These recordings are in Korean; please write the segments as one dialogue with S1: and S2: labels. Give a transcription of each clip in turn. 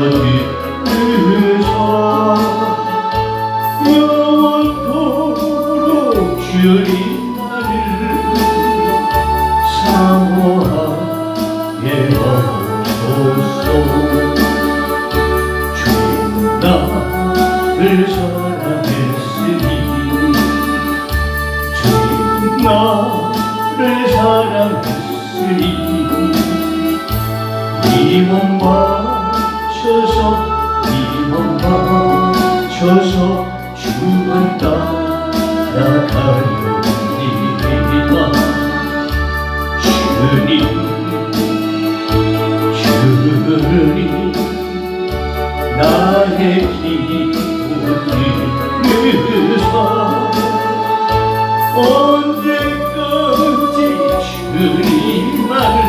S1: 지켜주셔 영원토록 주님 나를 사모하게 하옵소서. 주님 나를 사랑했으니 주님 나를 사랑했으니 이 몸 바쳐서 주만 따라가려니와 주님 나의 기도를 들으사 언제까지 주님만을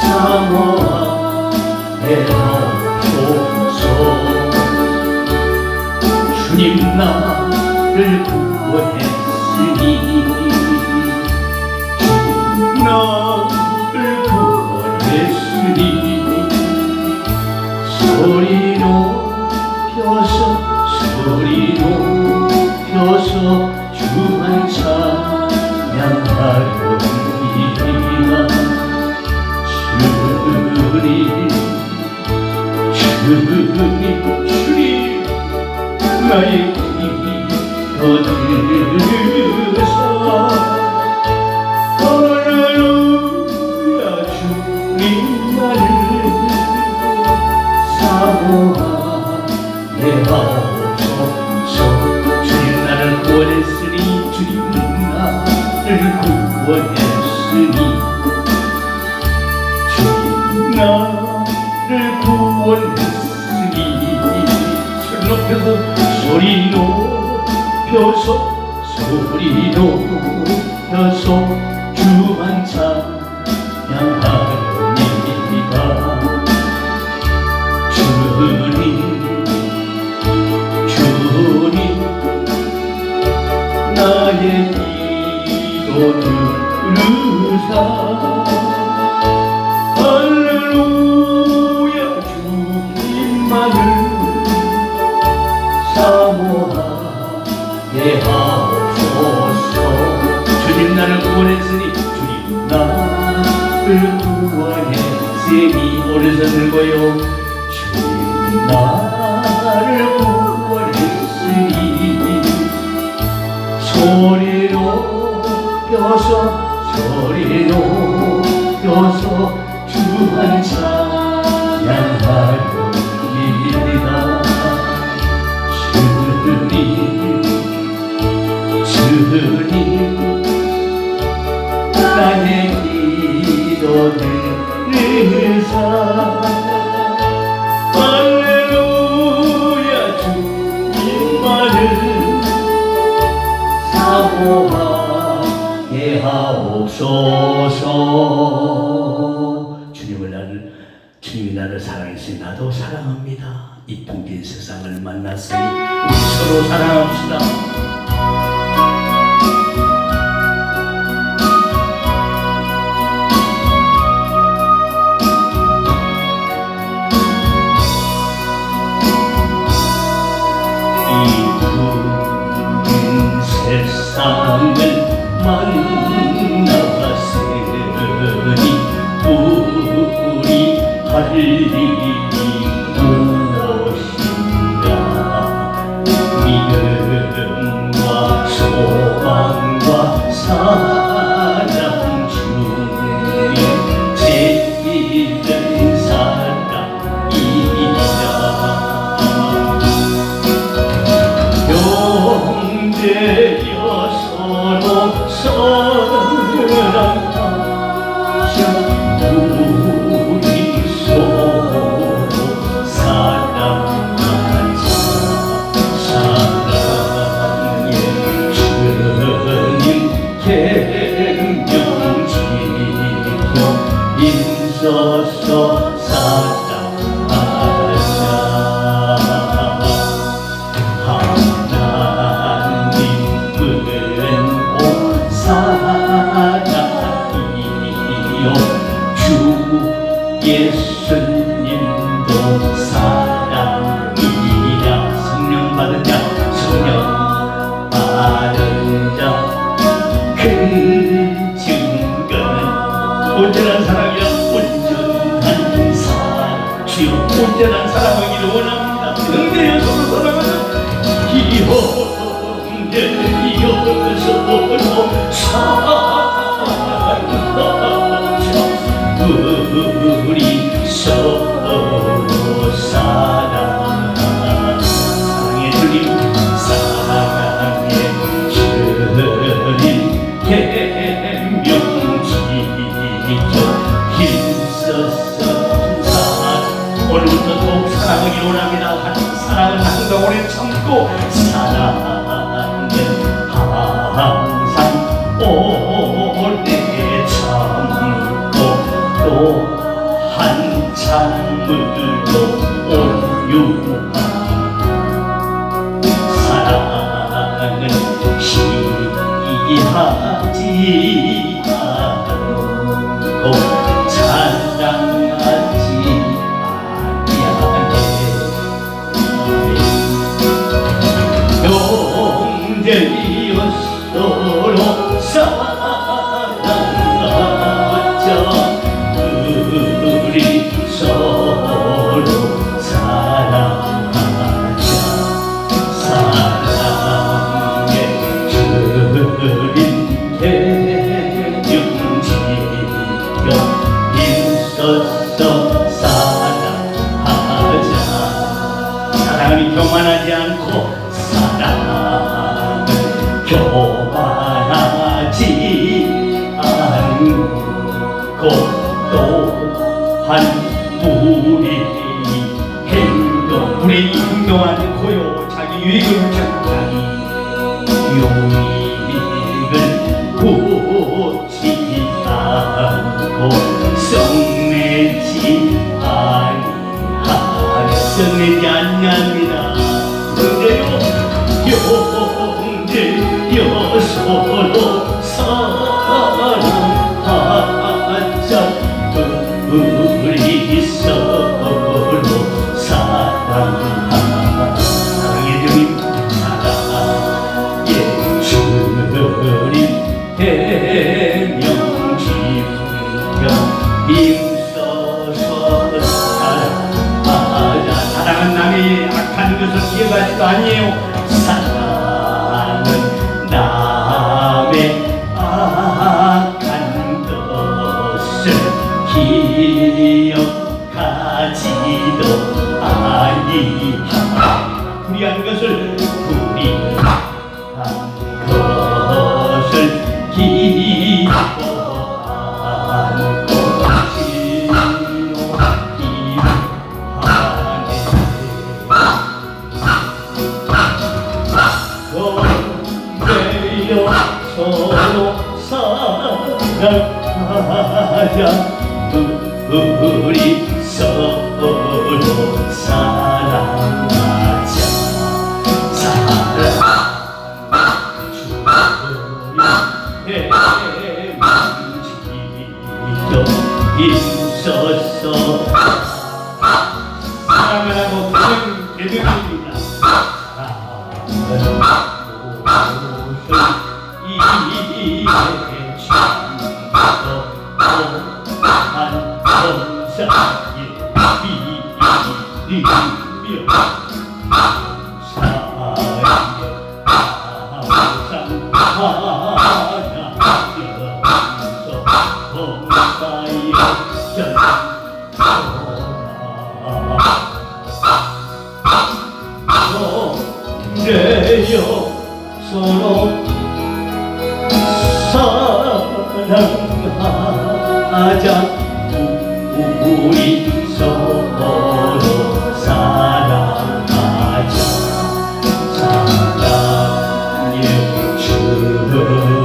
S1: 사모하게 하옵소서. 주님 나를 구원했으니 주님 나를 구원했으니 소리 높여서 주만 찬양하려니와 주님 나의 기도 들으사 할렐루야 주님 나를 사모하게 하옵소서. 주님 나를 구원했으니 주님 나를 구원했으니 주님 나를 구원했으니 소리 높여서 주만 찬양하려니와 주님 나의 기도 들으사 할렐루야 주님만을 사모하게 하옵소서. 주님 나를 구원했으니 주님 나를 구원했으니 오른손 들고요. 주님 나를 구원했으니 소리 높여서 주만 찬양하려니이다. 주님 나의 기도 들으사 할렐루야 주님만을 사모하게 하옵소서. 주님이 나를 사랑했으니 나도 사랑합니다. 이 풍긴 세상을 만났으니 우리 서로 사랑합시다. 이 풍긴 세상을 만났으니 우리 할 일이 무엇인가. 믿음과 소망과 사랑 중에 제일은 사랑이다. 형제여 서로 사랑하자. 우리 서로 온전한 사랑하기를 원합니다. 응대여 서로 사랑하자. 형제여 서로 사랑하자. 우리 서로 사랑하자. 사랑의 주님, 사랑의 주님, 계명지켜 힘써서 오늘부터 더욱 사랑하기를 원합니다. 사랑은 항상 오래 참고, 사랑은 항상 오래 참고, 또 한참을도 온유한 사랑은 시기하지 않고 자랑하지 아니하네. 형제여 서로 사랑하자. 우리 서로 사랑하자. 사랑의 주님 계명지켜 힘써서 사랑하자. 사랑은 교만하지 않고, 사랑은 교만하지 않고, 또한 우리의 행동 않고요. 자기 유익을 자기 유익을 보지 않고 썩내지 아니하네. 썩내지 아니합니다. 형제여 서로 사랑하자. 우리 서로 사랑하자. 사랑의 주님, 사랑의 주님 계명지켜 힘써서 사랑하자. 사랑은 남의 악한 것을 기억하지도 아니에요. 사랑은 남의 악한 것을 기억하지도 아니하고, 불의한 것을 기뻐하고 형제여 서로 사랑하자. 우리 서로 사랑하자. 사랑 주님 힘써서 사랑을 하고 계명입니다. 형제여 서로 사랑하자. 우리 서로 사랑하자. 사랑의 주님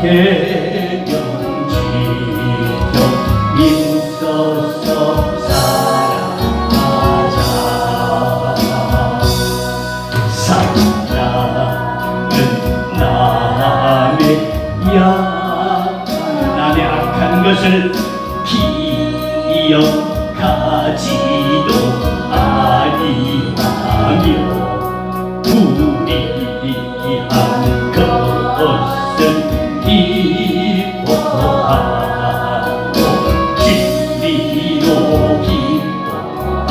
S1: 계명지켜 힘써서 사랑하자. 사랑은 남의 악한 것을 기억하지도 아니하며, 불의한 것을 기뻐하고 진리로 기뻐하고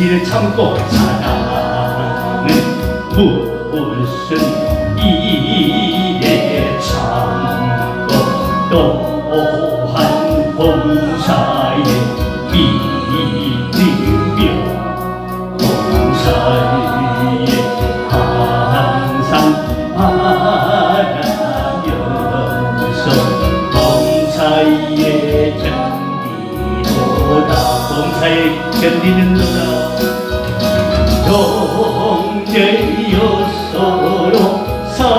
S1: 일을 참고 사랑은 무슨 일에 참고 또한 봉사에 믿으며 봉사에 항상 바라면서 봉사에 견디노라 봉사에 견디는도다 형제여 서로 사랑하자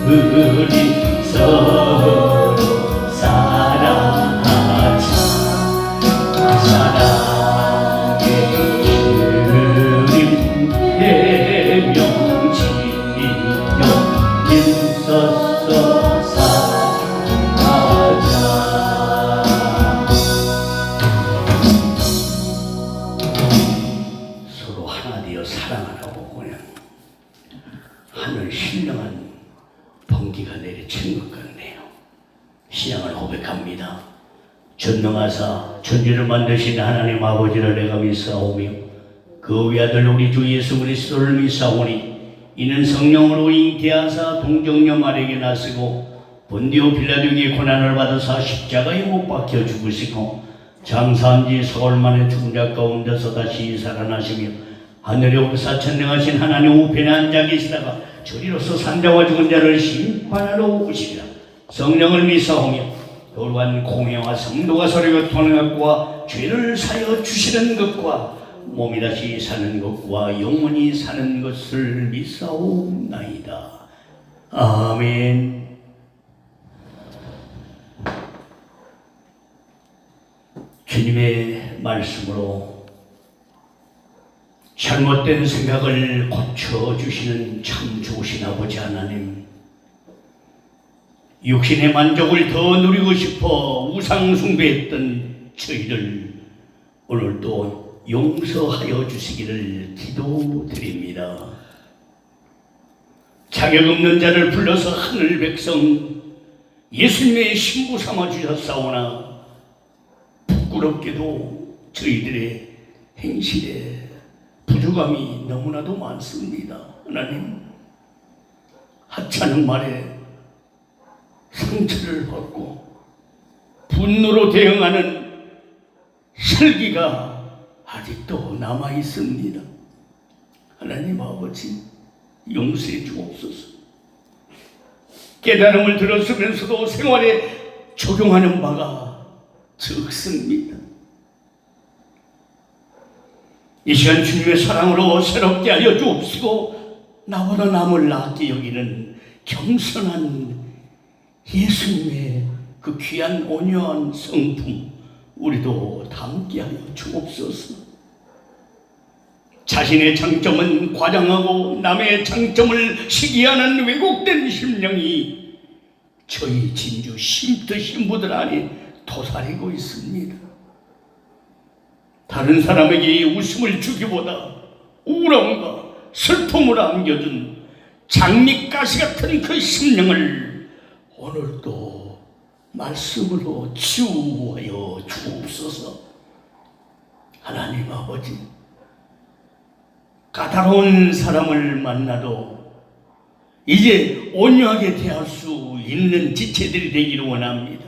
S1: 우리 서로 사랑하자 사랑의 주님 대명 지켜 힘써서 사랑하자. 서로 하나 되어 사랑하라고 그냥 하늘 신령한 번기가 내리친 것 같네요. 신앙을 고백합니다. 전능하사 천지를 만드신 하나님 아버지를 내가 믿사오며 그 외아들 우리 주 예수 그리스도를 믿사오니 이는 성령으로 잉태하사 동정녀 마리아에게 나시고 본디오 빌라도에게 고난을 받으사 십자가에 못 박혀 죽으시고 장사한 지 사흘 만에 죽은 자 가운데서 다시 살아나시며 하늘에 오르사 천능하신 하나님 우편에 앉아 계시다가 저리로서 산자와 죽은 자를 심판하러 오시리라. 성령을 믿사오며 거룩한 공회와 성도가 서로 교통하는 것과 죄를 사여 주시는 것과 몸이 다시 사는 것과 영원히 사는 것을 믿사옵나이다. 아멘. 주님의 말씀으로 잘못된 생각을 고쳐주시는 참 좋으신 아버지 하나님, 육신의 만족을 더 누리고 싶어 우상 숭배했던 저희를 오늘도 용서하여 주시기를 기도드립니다. 자격 없는 자를 불러서 하늘 백성 예수님의 신부 삼아 주셨사오나 부끄럽게도 저희들의 행실에 부족함이 너무나도 많습니다. 하나님, 하찮은 말에 상처를 받고 분노로 대응하는 슬기가 아직도 남아 있습니다. 하나님 아버지, 용서해 주옵소서. 깨달음을 들었으면서도 생활에 적용하는 바가 적습니다. 이 시간 주님의 사랑으로 새롭게 하여 주옵시고 나보다 남을 낫게 여기는 겸손한 예수님의 그 귀한 온유한 성품 우리도 담게 하여 주옵소서. 자신의 장점은 과장하고 남의 장점을 시기하는 왜곡된 심령이 저희 진주 쉼터 신부들 안에 도사리고 있습니다. 다른 사람에게 웃음을 주기보다 우울함과 슬픔을 안겨준 장미가시 같은 그 심령을 오늘도 말씀으로 치유하여 주옵소서. 하나님 아버지, 까다로운 사람을 만나도 이제 온유하게 대할 수 있는 지체들이 되기를 원합니다.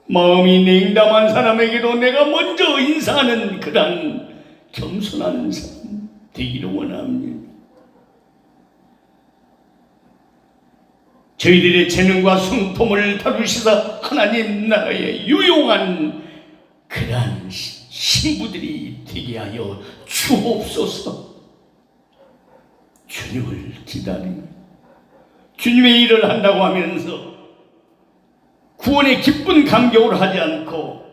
S1: 마음이 냉담한 사람에게도 내가 먼저 인사하는 그런 겸손한 사람 되기를 원합니다. 저희들의 재능과 성품을 다루시사 하나님 나라의 유용한 그러한 신부들이 되게 하여 주옵소서. 주님을 기다리며 주님의 일을 한다고 하면서 구원의 기쁜 감격을 하지 않고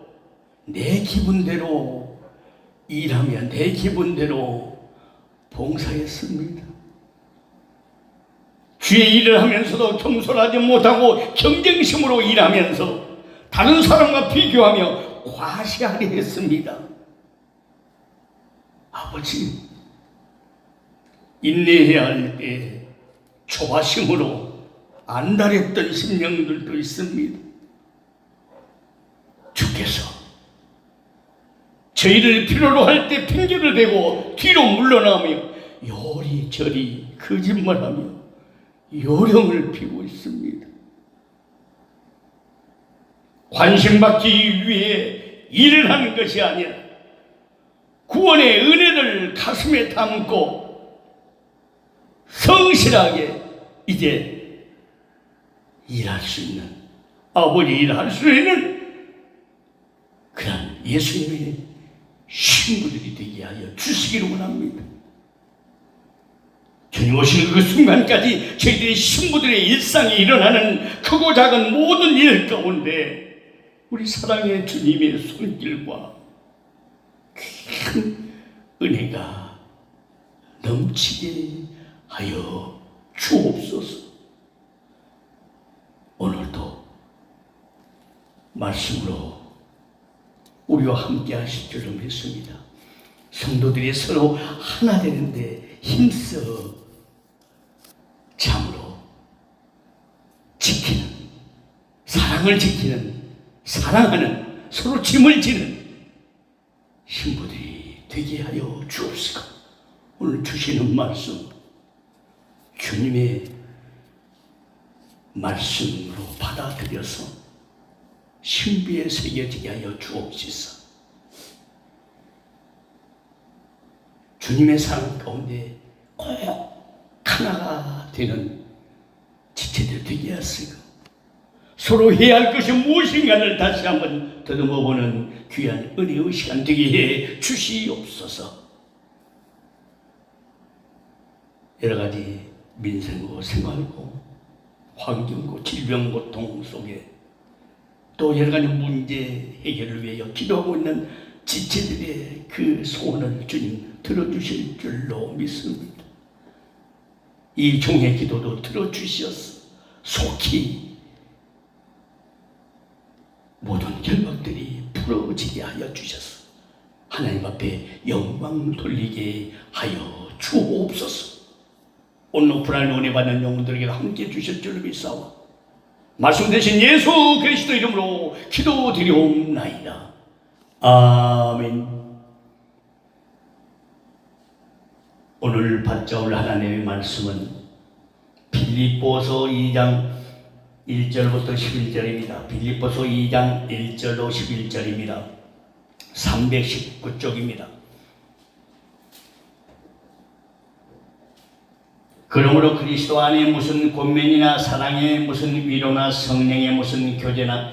S1: 내 기분대로 일하며 내 기분대로 봉사했습니다. 주의 일을 하면서도 겸손하지 못하고 경쟁심으로 일하면서 다른 사람과 비교하며 과시하려 했습니다. 아버지, 인내해야 할 때 조바심으로 안달했던 심령들도 있습니다. 주께서 저희를 필요로 할 때 핑계를 대고 뒤로 물러나며 요리저리 거짓말하며 요령을 피우고 있습니다. 관심받기 위해 일을 하는 것이 아니라 구원의 은혜를 가슴에 담고 성실하게 이제 일할 수 있는, 아버지 일할 수 있는 그런 예수님의 신부들이 되게 하여 주시기를 원합니다. 주님 오시는 그 순간까지 저희들의 신부들의 일상에 일어나는 크고 작은 모든 일 가운데 우리 사랑의 주님의 손길과 큰 은혜가 넘치게 하여 주옵소서. 오늘도 말씀으로 우리와 함께 하실 줄로 믿습니다. 성도들이 서로 하나 되는데 힘써 참으로 지키는, 사랑을 지키는, 사랑하는, 서로 짐을 지는 신부들이 되게 하여 주옵소서. 오늘 주시는 말씀 주님의 말씀으로 받아들여서 신비에 새겨지게 하여 주옵소서. 주님의 사랑 가운데 꼭 하나가 되는 지체들 되게 하시고 서로 해야 할 것이 무엇인가를 다시 한번 더듬어보는 귀한 은혜의 시간 되게 해 주시옵소서. 여러 가지 민생고 생활고 환경고 질병 고통 속에 또 여러 가지 문제 해결을 위하여 기도하고 있는 지체들의 그 소원을 주님 들어주실 줄로 믿습니다. 이 종의 기도도 들어주시어서 속히 모든 결박들이 풀어지게 하여 주셔서 하나님 앞에 영광 돌리게 하여 주옵소서. 오늘 오픈할 은혜 받는 영혼들에게 함께 주실 줄로 믿사오니 말씀 되신 예수 그리스도 이름으로 기도드리옵나이다. 아멘. 오늘 받자올 하나님의 말씀은 빌립보서 2장 1절부터 11절입니다. 빌립보서 2장 1절로 11절입니다. 319쪽입니다. 그러므로 그리스도 안에 무슨 권면이나 사랑에 무슨 위로나 성령의 무슨 교제나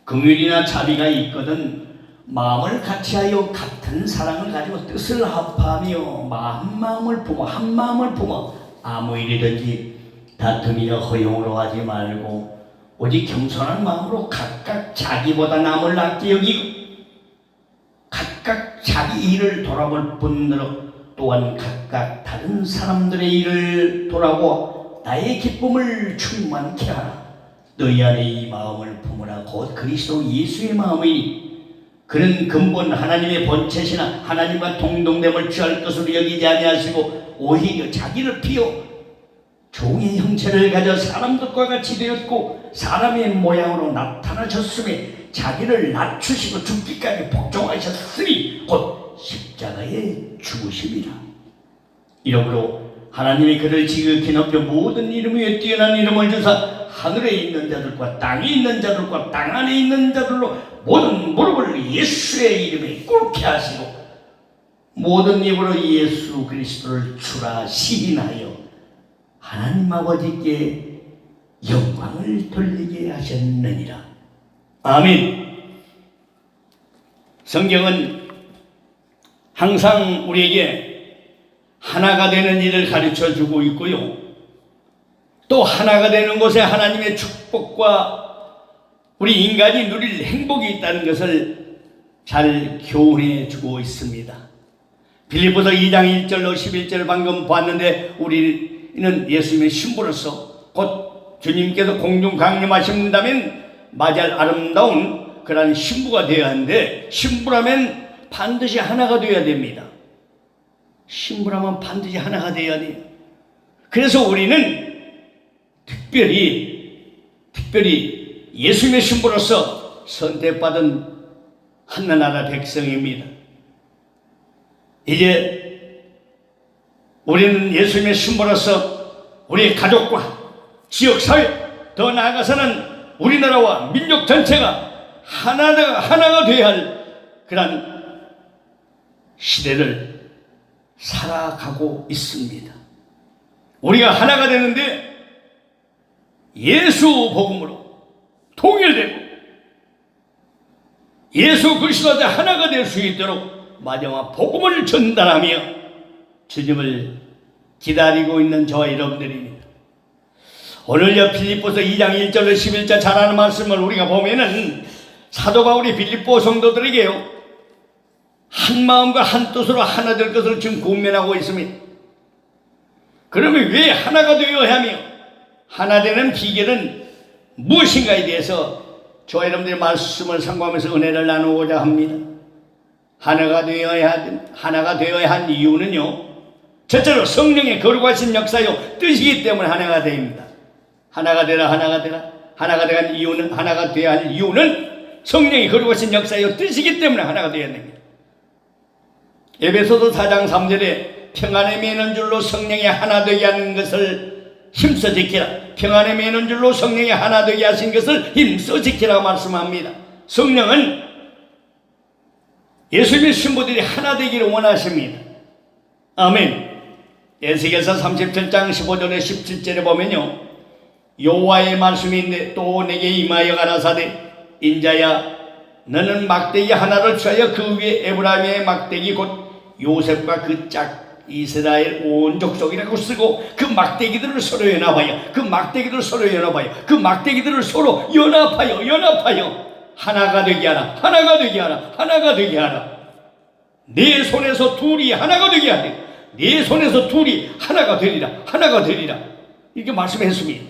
S1: 긍휼이나 자비가 있거든 마음을 같이하여 같은 사랑을 가지고 뜻을 합하며 한마음을 품어 아무 일이든지 다툼이나 허용으로 하지 말고 오직 겸손한 마음으로 각각 자기보다 남을 낫게 여기고 각각 자기 일을 돌아볼 뿐더러 또한 각각 다른 사람들의 일을 돌아보아 나의 기쁨을 충만케 하라. 너희 안에 이 마음을 품으라. 곧 그리스도 예수의 마음이니 그는 근본 하나님의 본체시나 하나님과 동등됨을 취할 것으로 여기지 아니하시고 오히려 자기를 비워 종의 형체를 가져 사람들과 같이 되었고 사람의 모양으로 나타나셨으며 자기를 낮추시고 죽기까지 복종하셨으니 곧 십자가에 죽으심이라. 이러므로 하나님이 그를 지극히 높여 모든 이름 위에 뛰어난 이름을 주사 하늘에 있는 자들과 땅에 있는 자들과 땅 안에 있는 자들로 모든 무릎을 예수의 이름에 꿇게 하시고 모든 입으로 예수 그리스도를 주라 시인하여 하나님 아버지께 영광을 돌리게 하셨느니라. 아멘. 성경은 항상 우리에게 하나가 되는 일을 가르쳐주고 있고요. 또 하나가 되는 곳에 하나님의 축복과 우리 인간이 누릴 행복이 있다는 것을 잘 교훈해 주고 있습니다. 빌립보서 2장 1절로 11절을 방금 봤는데 우리는 예수님의 신부로서 곧 주님께서 공중 강림하신다면 맞이할 아름다운 그런 신부가 되어야 하는데 신부라면 반드시 하나가 되어야 됩니다. 신부라면 반드시 하나가 되어야 돼요. 그래서 우리는 특별히 예수님의 신부로서 선택받은 하늘나라 백성입니다. 이제 우리는 예수님의 신부로서 우리의 가족과 지역사회, 더 나아가서는 우리나라와 민족 전체가 하나가 되어야 할 그런 시대를 살아가고 있습니다. 우리가 하나가 되는데 예수 복음으로 통일되고 예수 그리스도와 하나가 될 수 있도록 마지막 복음을 전달하며 주님을 기다리고 있는 저와 여러분들입니다. 오늘 빌립보서 2장 1절로 11절 잘 아는 말씀을 우리가 보면은 사도 바울이 빌립보 성도들에게요, 한 마음과 한 뜻으로 하나 될 것을 지금 권면하고 있습니다. 그러면 왜 하나가 되어야 하며 하나 되는 비결은 무엇인가에 대해서 저와 여러분들의 말씀을 상고하면서 은혜를 나누고자 합니다. 하나가 되어야 한 이유는요, 첫째로 성령의 거룩하신 역사요 뜻이기 때문에 하나가 됩니다. 하나가 되라. 하나가 되야 할 이유는 성령의 거룩하신 역사요 뜻이기 때문에 하나가 되어야 됩니다. 에베소서 4장 3절에 평안에 매는 줄로 성령이 하나 되게 하는 것을 힘써 지키라. 평안에 매는 줄로 성령이 하나 되게 하신 것을 힘써 지키라 말씀합니다. 성령은 예수님의 신부들이 하나 되기를 원하십니다. 아멘. 에스겔서 37장 15절에 17절에 보면요, 여호와의 말씀이 있는데 또 내게 임하여 가라사대 인자야 너는 막대기 하나를 취하여 그 위에 에브라임의 막대기 곧 요셉과 그 짝 이스라엘 온 족속이라고 쓰고 그 막대기들을 서로 연합하여 하나가 되게 하라. 내 손에서 둘이 하나가 되게 하되 내 손에서 둘이 하나가 되리라 이렇게 말씀했습니다.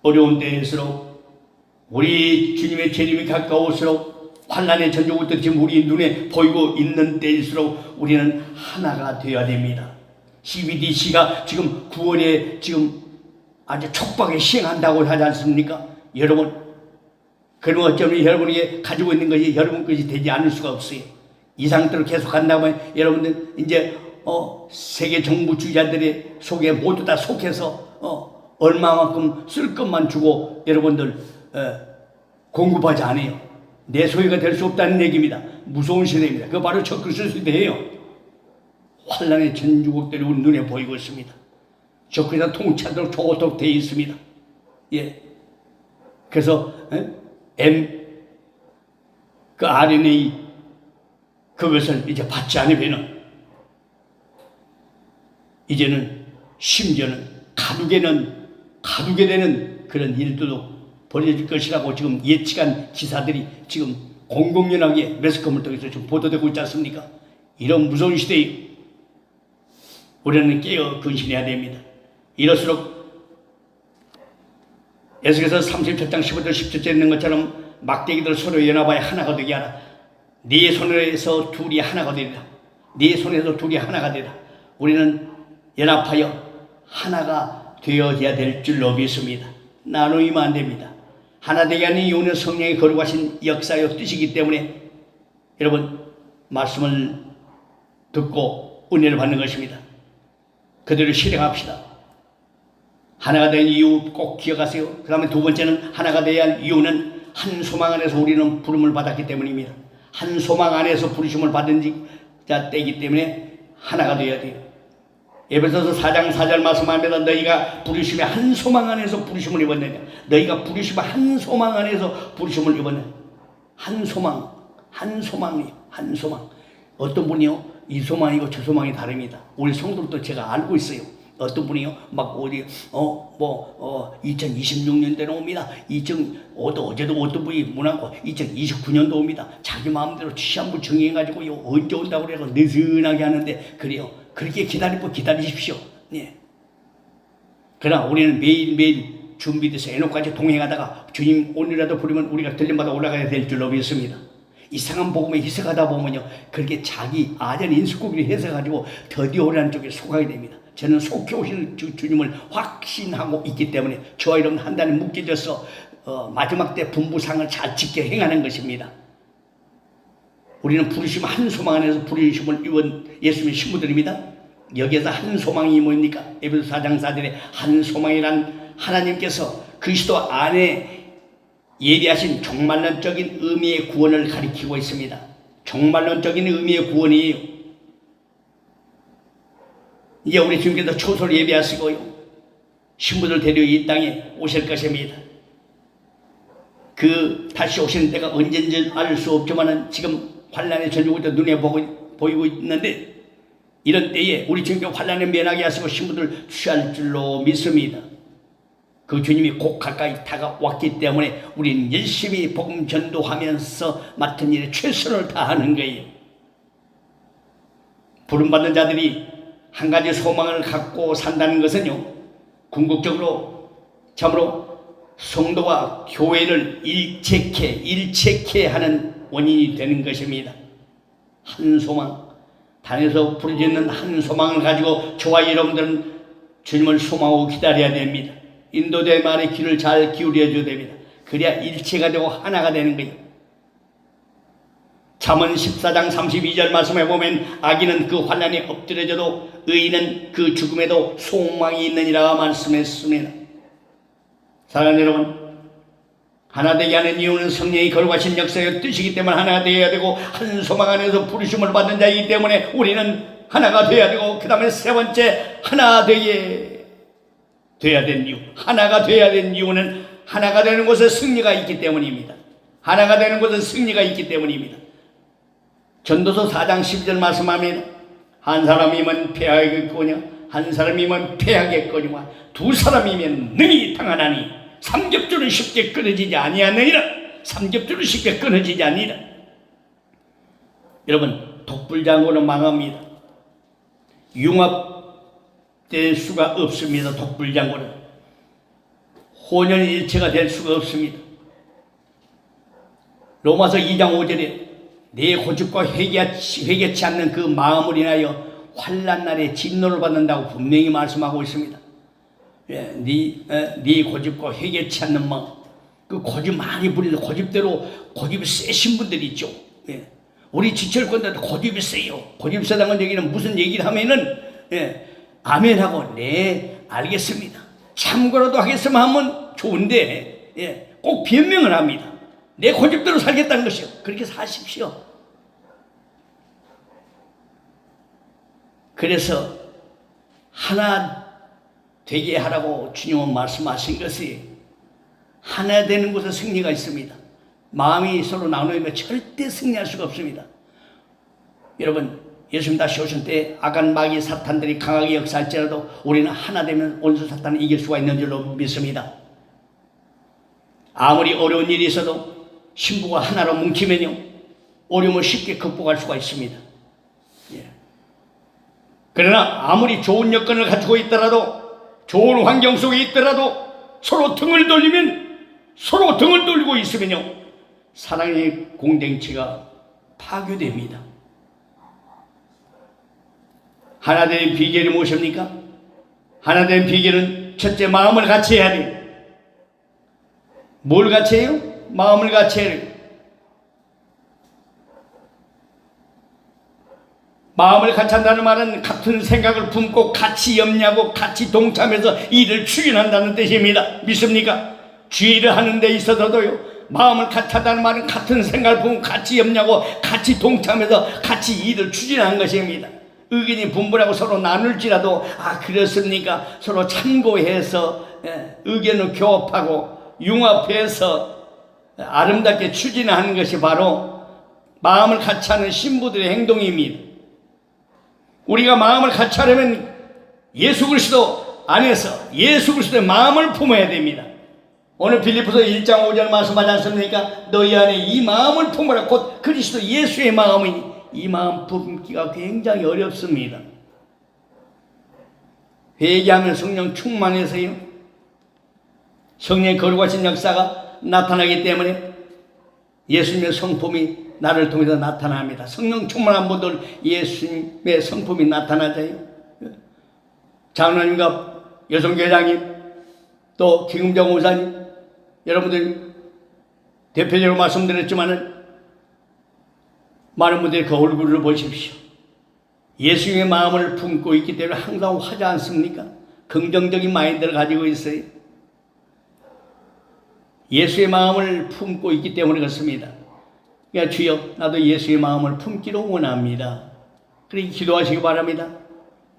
S1: 어려운 때일수록 우리 주님의 재림이 가까울수록 환난의 전조부터 지금 우리 눈에 보이고 있는 때일수록 우리는 하나가 되어야 됩니다. CBDC가 지금 9월에 지금 아주 촉박하게 시행한다고 하지 않습니까? 여러분, 그러면 어쩌면 여러분이 가지고 있는 것이 여러분 것이 되지 않을 수가 없어요. 이 상태로 계속 간다면 여러분들 이제 세계 정부주의자들의 속에 모두 다 속해서 얼마만큼 쓸 것만 주고 여러분들 공급하지 않아요. 내 소유가 될 수 없다는 얘기입니다. 무서운 시대입니다. 그거 바로 적그리스도 시대예요. 환란의 전주국들이 우리 눈에 보이고 있습니다. 적그리스도 통치하도록 좋도록 되어 있습니다. 예. 그래서 그 RNA 그것을 이제 받지 않으면은 이제는 심지어는 가두게 되는 그런 일도 벌어질 것이라고 지금 예측한 기사들이 지금 공공연하게 매스컴을 통해서 지금 보도되고 있지 않습니까? 이런 무서운 시대에 우리는 깨어 근신해야 됩니다. 이럴수록 에스겔서 37장 15절 17절에 있는 것처럼 막대기들 서로 연합하여 하나가 되게 하라. 네 손에서 둘이 하나가 되리라. 우리는 연합하여 하나가 되어야 될 줄로 믿습니다. 나누면 안 됩니다. 하나 되게 하는 이유는 성령의 거룩하신 역사요 뜻이기 때문에 여러분 말씀을 듣고 은혜를 받는 것입니다. 그대로 실행합시다. 하나가 된 이유 꼭 기억하세요. 그 다음에 두 번째는 하나가 되어야 할 이유는 한 소망 안에서 우리는 부름을 받았기 때문입니다. 한 소망 안에서 부르심을 받은 자 때이기 때문에 하나가 되어야 돼요. 에베소서 4장 4절 말씀합니다. 너희가 부르심의 한 소망 안에서 부르심을 입었느냐. 너희가 부르심의 한 소망 안에서 부르심을 입었느냐. 한 소망이에요. 어떤 분이요, 이 소망이고 저 소망이 다릅니다. 우리 성도들도 제가 알고 있어요. 어떤 분이요, 막 어디 2026년대로 옵니다. 어제도 어떤 분이 문하고 2029년도 옵니다. 자기 마음대로 시한부 정해가지고요 언제 온다고 그래서 느슨하게 하는데 그래요. 그렇게 기다리십시오. 네. 그러나 우리는 매일매일 준비돼서 에녹까지 동행하다가 주님 오늘이라도 부르면 우리가 들림마다 올라가야 될 줄로 믿습니다. 이상한 복음에 희석하다 보면요 그렇게 자기 아전 인수구비를 해석가지고 드디어 오라는 쪽에 속하게 됩니다. 저는 속해 오시는 주님을 확신하고 있기 때문에 저와 여러분 한 달에 묶여져서 마지막 때 분부상을 잘 지켜 행하는 것입니다. 우리는 부르심 한 소망 안에서 부르심을 입은 예수님의 신부들입니다. 여기에서 한 소망이 뭡니까? 에베소 4장 4절에 한 소망이란 하나님께서 그리스도 안에 예비하신 종말론적인 의미의 구원을 가리키고 있습니다. 종말론적인 의미의 구원이에요. 이제 우리 주님께서 초소를 예비하시고요, 신부들 데리고 이 땅에 오실 것입니다. 그 다시 오시는 때가 언제인지 알 수 없지만은 지금 환란의 전주부터 눈에 보이고 있는데, 이런 때에 우리 주님께 환란에 면하게 하시고 신부들 취할 줄로 믿습니다. 그 주님이 곧 가까이 다가왔기 때문에 우리는 열심히 복음 전도하면서 맡은 일에 최선을 다하는 거예요. 부름받는 자들이 한 가지 소망을 갖고 산다는 것은요, 궁극적으로 참으로 성도와 교회를 일체케 하는 원인이 되는 것입니다. 한 소망, 단에서 부르짖는 한 소망을 가지고 저와 여러분들은 주님을 소망하고 기다려야 됩니다. 인도자의 말에 귀를 잘 기울여 줘야 됩니다. 그래야 일체가 되고 하나가 되는 거예요. 잠언 14장 32절 말씀에 보면 악인은 그 환난에 엎드려져도 의인은 그 죽음에도 소망이 있느니라 말씀했습니다. 사랑하는 여러분, 하나 되게 하는 이유는 성령이 거룩하신 역사의 뜻이기 때문에 하나가 되어야 되고, 한 소망 안에서 부르심을 받는 자이기 때문에 우리는 하나가 되어야 되고, 그 다음에 세 번째 하나 되게 돼야 된 이유, 하나가 돼야 된 이유는 하나가 되는 곳에 승리가 있기 때문입니다. 하나가 되는 곳에 승리가 있기 때문입니다. 전도서 4장 12절 말씀하면 한 사람이면 패하겠거냐, 한 사람이면 패하겠거니와 두 사람이면 능히 당하나니 삼겹줄은 쉽게 끊어지지 아니하느니라. 삼겹줄은 쉽게 끊어지지 아니라. 여러분, 독불장군은 망합니다. 융합될 수가 없습니다. 독불장군은 혼연일체가 될 수가 없습니다. 로마서 2장 5절에 내 고집과 회개치 않는 그 마음을 인하여 환난 날에 진노를 받는다고 분명히 말씀하고 있습니다. 네 고집과 회개치 않는 마음, 그 고집 많이 부리는 고집이 세신 분들이 있죠. 우리 지철권들도 고집이 세요. 고집 세다는 얘기는 무슨 얘기를 하면은 아멘하고 네 알겠습니다, 참고라도 하겠으면 하면 좋은데 꼭 변명을 합니다. 내 고집대로 살겠다는 것이요. 그렇게 사십시오. 그래서 하나 되게 하라고 주님은 말씀하신 것이, 하나 되는 곳에 승리가 있습니다. 마음이 서로 나누면 절대 승리할 수가 없습니다. 여러분, 예수님 다시 오실 때 악한 마귀 사탄들이 강하게 역사할지라도 우리는 하나 되면 원수 사탄을 이길 수가 있는 줄로 믿습니다. 아무리 어려운 일이 있어도 신부가 하나로 뭉치면요, 어려움을 쉽게 극복할 수가 있습니다. 그러나 아무리 좋은 여건을 가지고 있더라도, 좋은 환경 속에 있더라도 서로 등을 돌리고 있으면요, 사랑의 공동체가 파괴됩니다. 하나 된 비결이 무엇입니까? 하나 된 비결은 첫째, 마음을 같이 해야 돼요. 뭘 같이 해요? 마음을 같이 해요. 마음을 같이 한다는 말은 같은 생각을 품고 같이 염려하고 같이 동참해서 일을 추진한다는 뜻입니다. 믿습니까? 주의를 하는 데 있어서도요, 마음을 같이 한다는 말은 같은 생각을 품고 같이 염려하고 같이 동참해서 같이 일을 추진하는 것입니다. 의견이 분분하고 서로 나눌지라도 그렇습니까? 서로 참고해서 의견을 교합하고 융합해서 아름답게 추진하는 것이 바로 마음을 같이 하는 신부들의 행동입니다. 우리가 마음을 같이 하려면 예수 그리스도 안에서 예수 그리스도의 마음을 품어야 됩니다. 오늘 빌립보서 1장 5절 말씀하지 않습니까? 너희 안에 이 마음을 품으라. 곧 그리스도 예수의 마음이니 이 마음 품기가 굉장히 어렵습니다. 회개하면 성령 충만해서요, 성령의 거룩하신 역사가 나타나기 때문에 예수님의 성품이 나를 통해서 나타납니다. 성령 충만한 분들 예수님의 성품이 나타나져요. 장로님과 여성교회장님, 또 김금정 목사님, 여러분들 대표적으로 말씀드렸지만은 많은 분들이 그 얼굴을 보십시오. 예수님의 마음을 품고 있기 때문에 항상 화지 않습니까? 긍정적인 마인드를 가지고 있어요. 예수의 마음을 품고 있기 때문에 그렇습니다. 그러니까 주여, 나도 예수의 마음을 품기를 원합니다. 그렇게 기도하시기 바랍니다.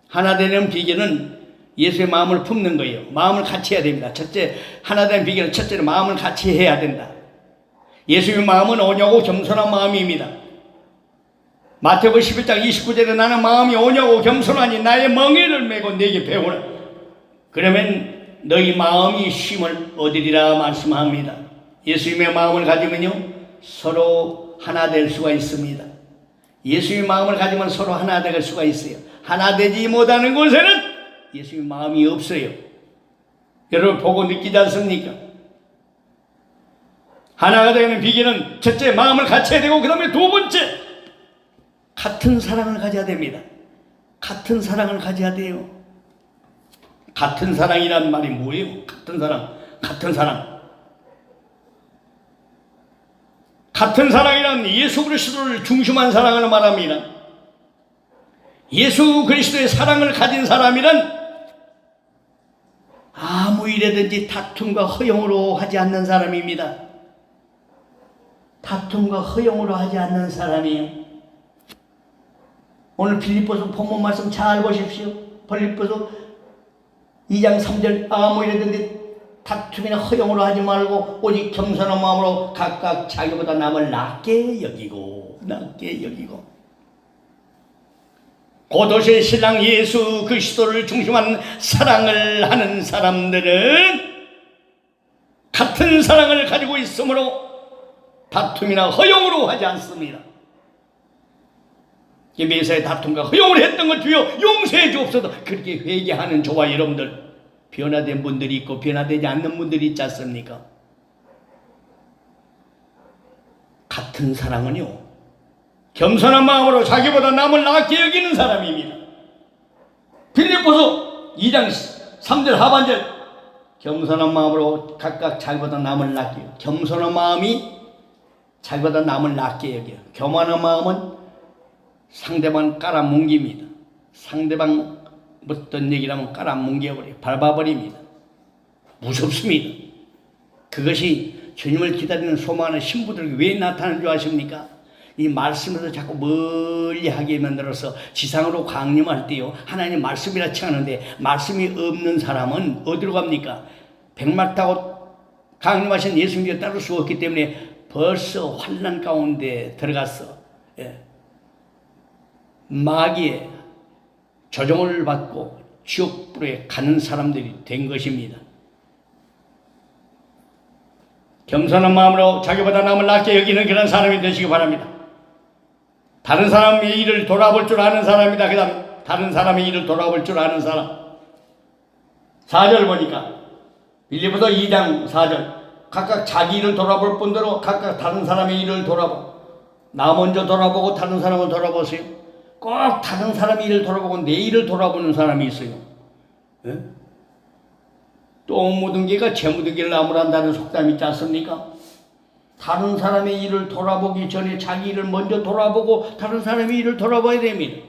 S1: 하나 되는 비결은 예수의 마음을 품는 거예요. 마음을 같이 해야 됩니다. 첫째, 하나 되는 비결은 첫째로 마음을 같이 해야 된다. 예수의 마음은 온유하고 겸손한 마음입니다. 마태복음 11장 29절에 나는 마음이 온유하고 겸손하니 나의 멍에를 메고 내게 배우라. 그러면 너희 마음이 쉼을 얻으리라 말씀합니다. 예수님의 마음을 가지면요 서로 하나 될 수가 있습니다. 예수님의 마음을 가지면 서로 하나 될 수가 있어요. 하나 되지 못하는 곳에는 예수님의 마음이 없어요. 여러분 보고 느끼지 않습니까? 하나가 되는 비결은 첫째 마음을 같이 해야 되고, 그 다음에 두 번째 같은 사랑을 가져야 됩니다. 같은 사랑을 가져야 돼요. 같은 사랑이란 말이 뭐예요? 같은 사랑, 같은 사랑. 같은 사랑이란 예수 그리스도를 중심한 사랑을 말합니다. 예수 그리스도의 사랑을 가진 사람이란 아무 일에든지 다툼과 허용으로 하지 않는 사람입니다. 다툼과 허용으로 하지 않는 사람이에요. 오늘 빌립보서 본문 말씀 잘 보십시오. 빌립보서 2장 3절 아무 일에든지 다툼이나 허용으로 하지 말고 오직 겸손한 마음으로 각각 자기보다 남을 낮게 여기고 고도시의 신랑 예수 그리스도를 중심한 사랑을 하는 사람들은 같은 사랑을 가지고 있으므로 다툼이나 허용으로 하지 않습니다. 매사에 다툼과 허용을 했던 것 주여 용서해 주옵소서. 그렇게 회개하는 저와 여러분들, 변화된 분들이 있고 변화되지 않는 분들이 있지 않습니까? 같은 사랑은요 겸손한 마음으로 자기보다 남을 낮게 여기는 사람입니다. 빌립보서 2장 3절 하반절 겸손한 마음으로 각각 자기보다 남을 낮게, 겸손한 마음이 자기보다 남을 낮게 여겨요. 교만한 마음은 상대방 깔아뭉깁니다. 상대방 어떤 얘기를 하면 깔아뭉개버려요. 밟아버립니다. 무섭습니다. 그것이 주님을 기다리는 소망하는 신부들에게 왜 나타나는 줄 아십니까? 이 말씀에서 자꾸 멀리하게 만들어서 지상으로 강림할 때요 하나님 말씀이라 칭하는데, 말씀이 없는 사람은 어디로 갑니까? 백마 타고 강림하신 예수님께 따를 수 없기 때문에 벌써 환난 가운데 들어갔어. 마귀의 조종을 받고 지옥불에 가는 사람들이 된 것입니다. 겸손한 마음으로 자기보다 남을 낮게 여기는 그런 사람이 되시기 바랍니다. 다른 사람의 일을 돌아볼 줄 아는 사람이다. 그 다음 다른 사람의 일을 돌아볼 줄 아는 사람. 4절 보니까 빌립보서 2장 4절 각각 자기 일을 돌아볼 뿐더러 각각 다른 사람의 일을 돌아보고, 나 먼저 돌아보고 다른 사람을 돌아보세요. 꼭 다른 사람의 일을 돌아보고 내 일을 돌아보는 사람이 있어요. 예? 똥 묻은 개가 재 묻은 개를 나무란다는 속담이 있지 않습니까? 다른 사람의 일을 돌아보기 전에 자기 일을 먼저 돌아보고 다른 사람의 일을 돌아봐야 됩니다.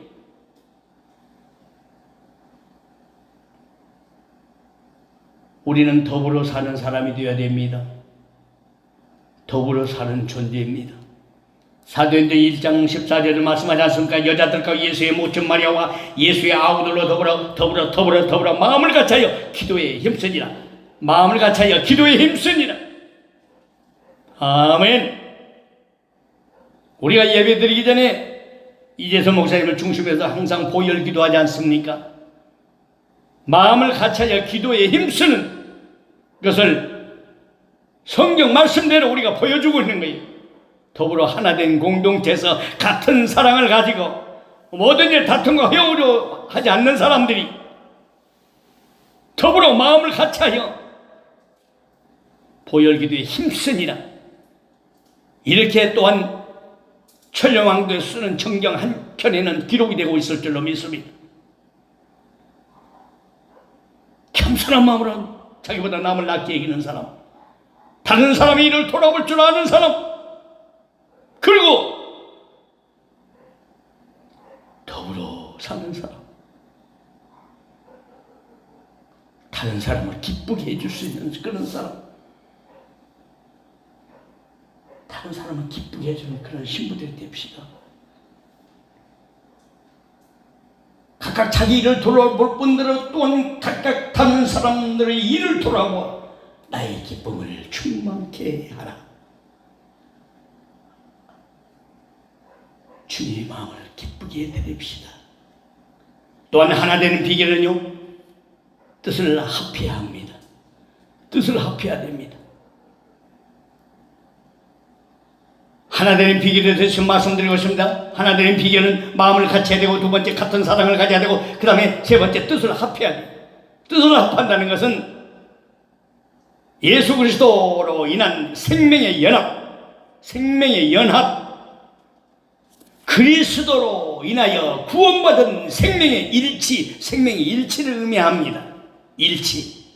S1: 우리는 더불어 사는 사람이 되어야 됩니다. 더불어 사는 존재입니다. 사도행전 1장 14절을 말씀하지 않습니까? 여자들과 예수의 모친 마리아와 예수의 아우들로 더불어 마음을 같이하여 기도에 힘쓰니라. 마음을 같이하여 기도에 힘쓰니라. 아멘. 우리가 예배 드리기 전에 이재선 목사님을 중심해서 항상 보혈 기도하지 않습니까? 마음을 같이하여 기도에 힘쓰는 것을 성경 말씀대로 우리가 보여주고 있는 거예요. 더불어 하나된 공동체에서 같은 사랑을 가지고 모든 일 다툼과 허용으로 하지 않는 사람들이 더불어 마음을 같이하여 보혈기도에 힘쓰니라. 이렇게 또한 천령왕도에 쓰는 정경 한 편에는 기록이 되고 있을 줄로 믿습니다. 겸손한 마음으로 자기보다 남을 낮게 여기는 사람, 다른 사람의 일을 돌아볼 줄 아는 사람, 그리고 더불어 사는 사람, 다른 사람을 기쁘게 해줄 수 있는 그런 사람, 다른 사람을 기쁘게 해주는 그런 신부들이 됩시다. 각각 자기 일을 돌아볼 분들은 또한 각각 다른 사람들의 일을 돌아보아 나의 기쁨을 충만케 하라. 주님의 마음을 기쁘게 해드립시다. 또한 하나 되는 비결은요, 뜻을 합해야 합니다. 뜻을 합해야 됩니다. 하나 되는 비결에 대해서 말씀드리고 있습니다. 하나 되는 비결은 마음을 같이 해야 되고, 두 번째 같은 사랑을 가져야 되고, 그 다음에 세 번째 뜻을 합해야 돼요. 뜻을 합한다는 것은 예수 그리스도로 인한 생명의 연합, 그리스도로 인하여 구원받은 생명의 일치를 의미합니다. 일치.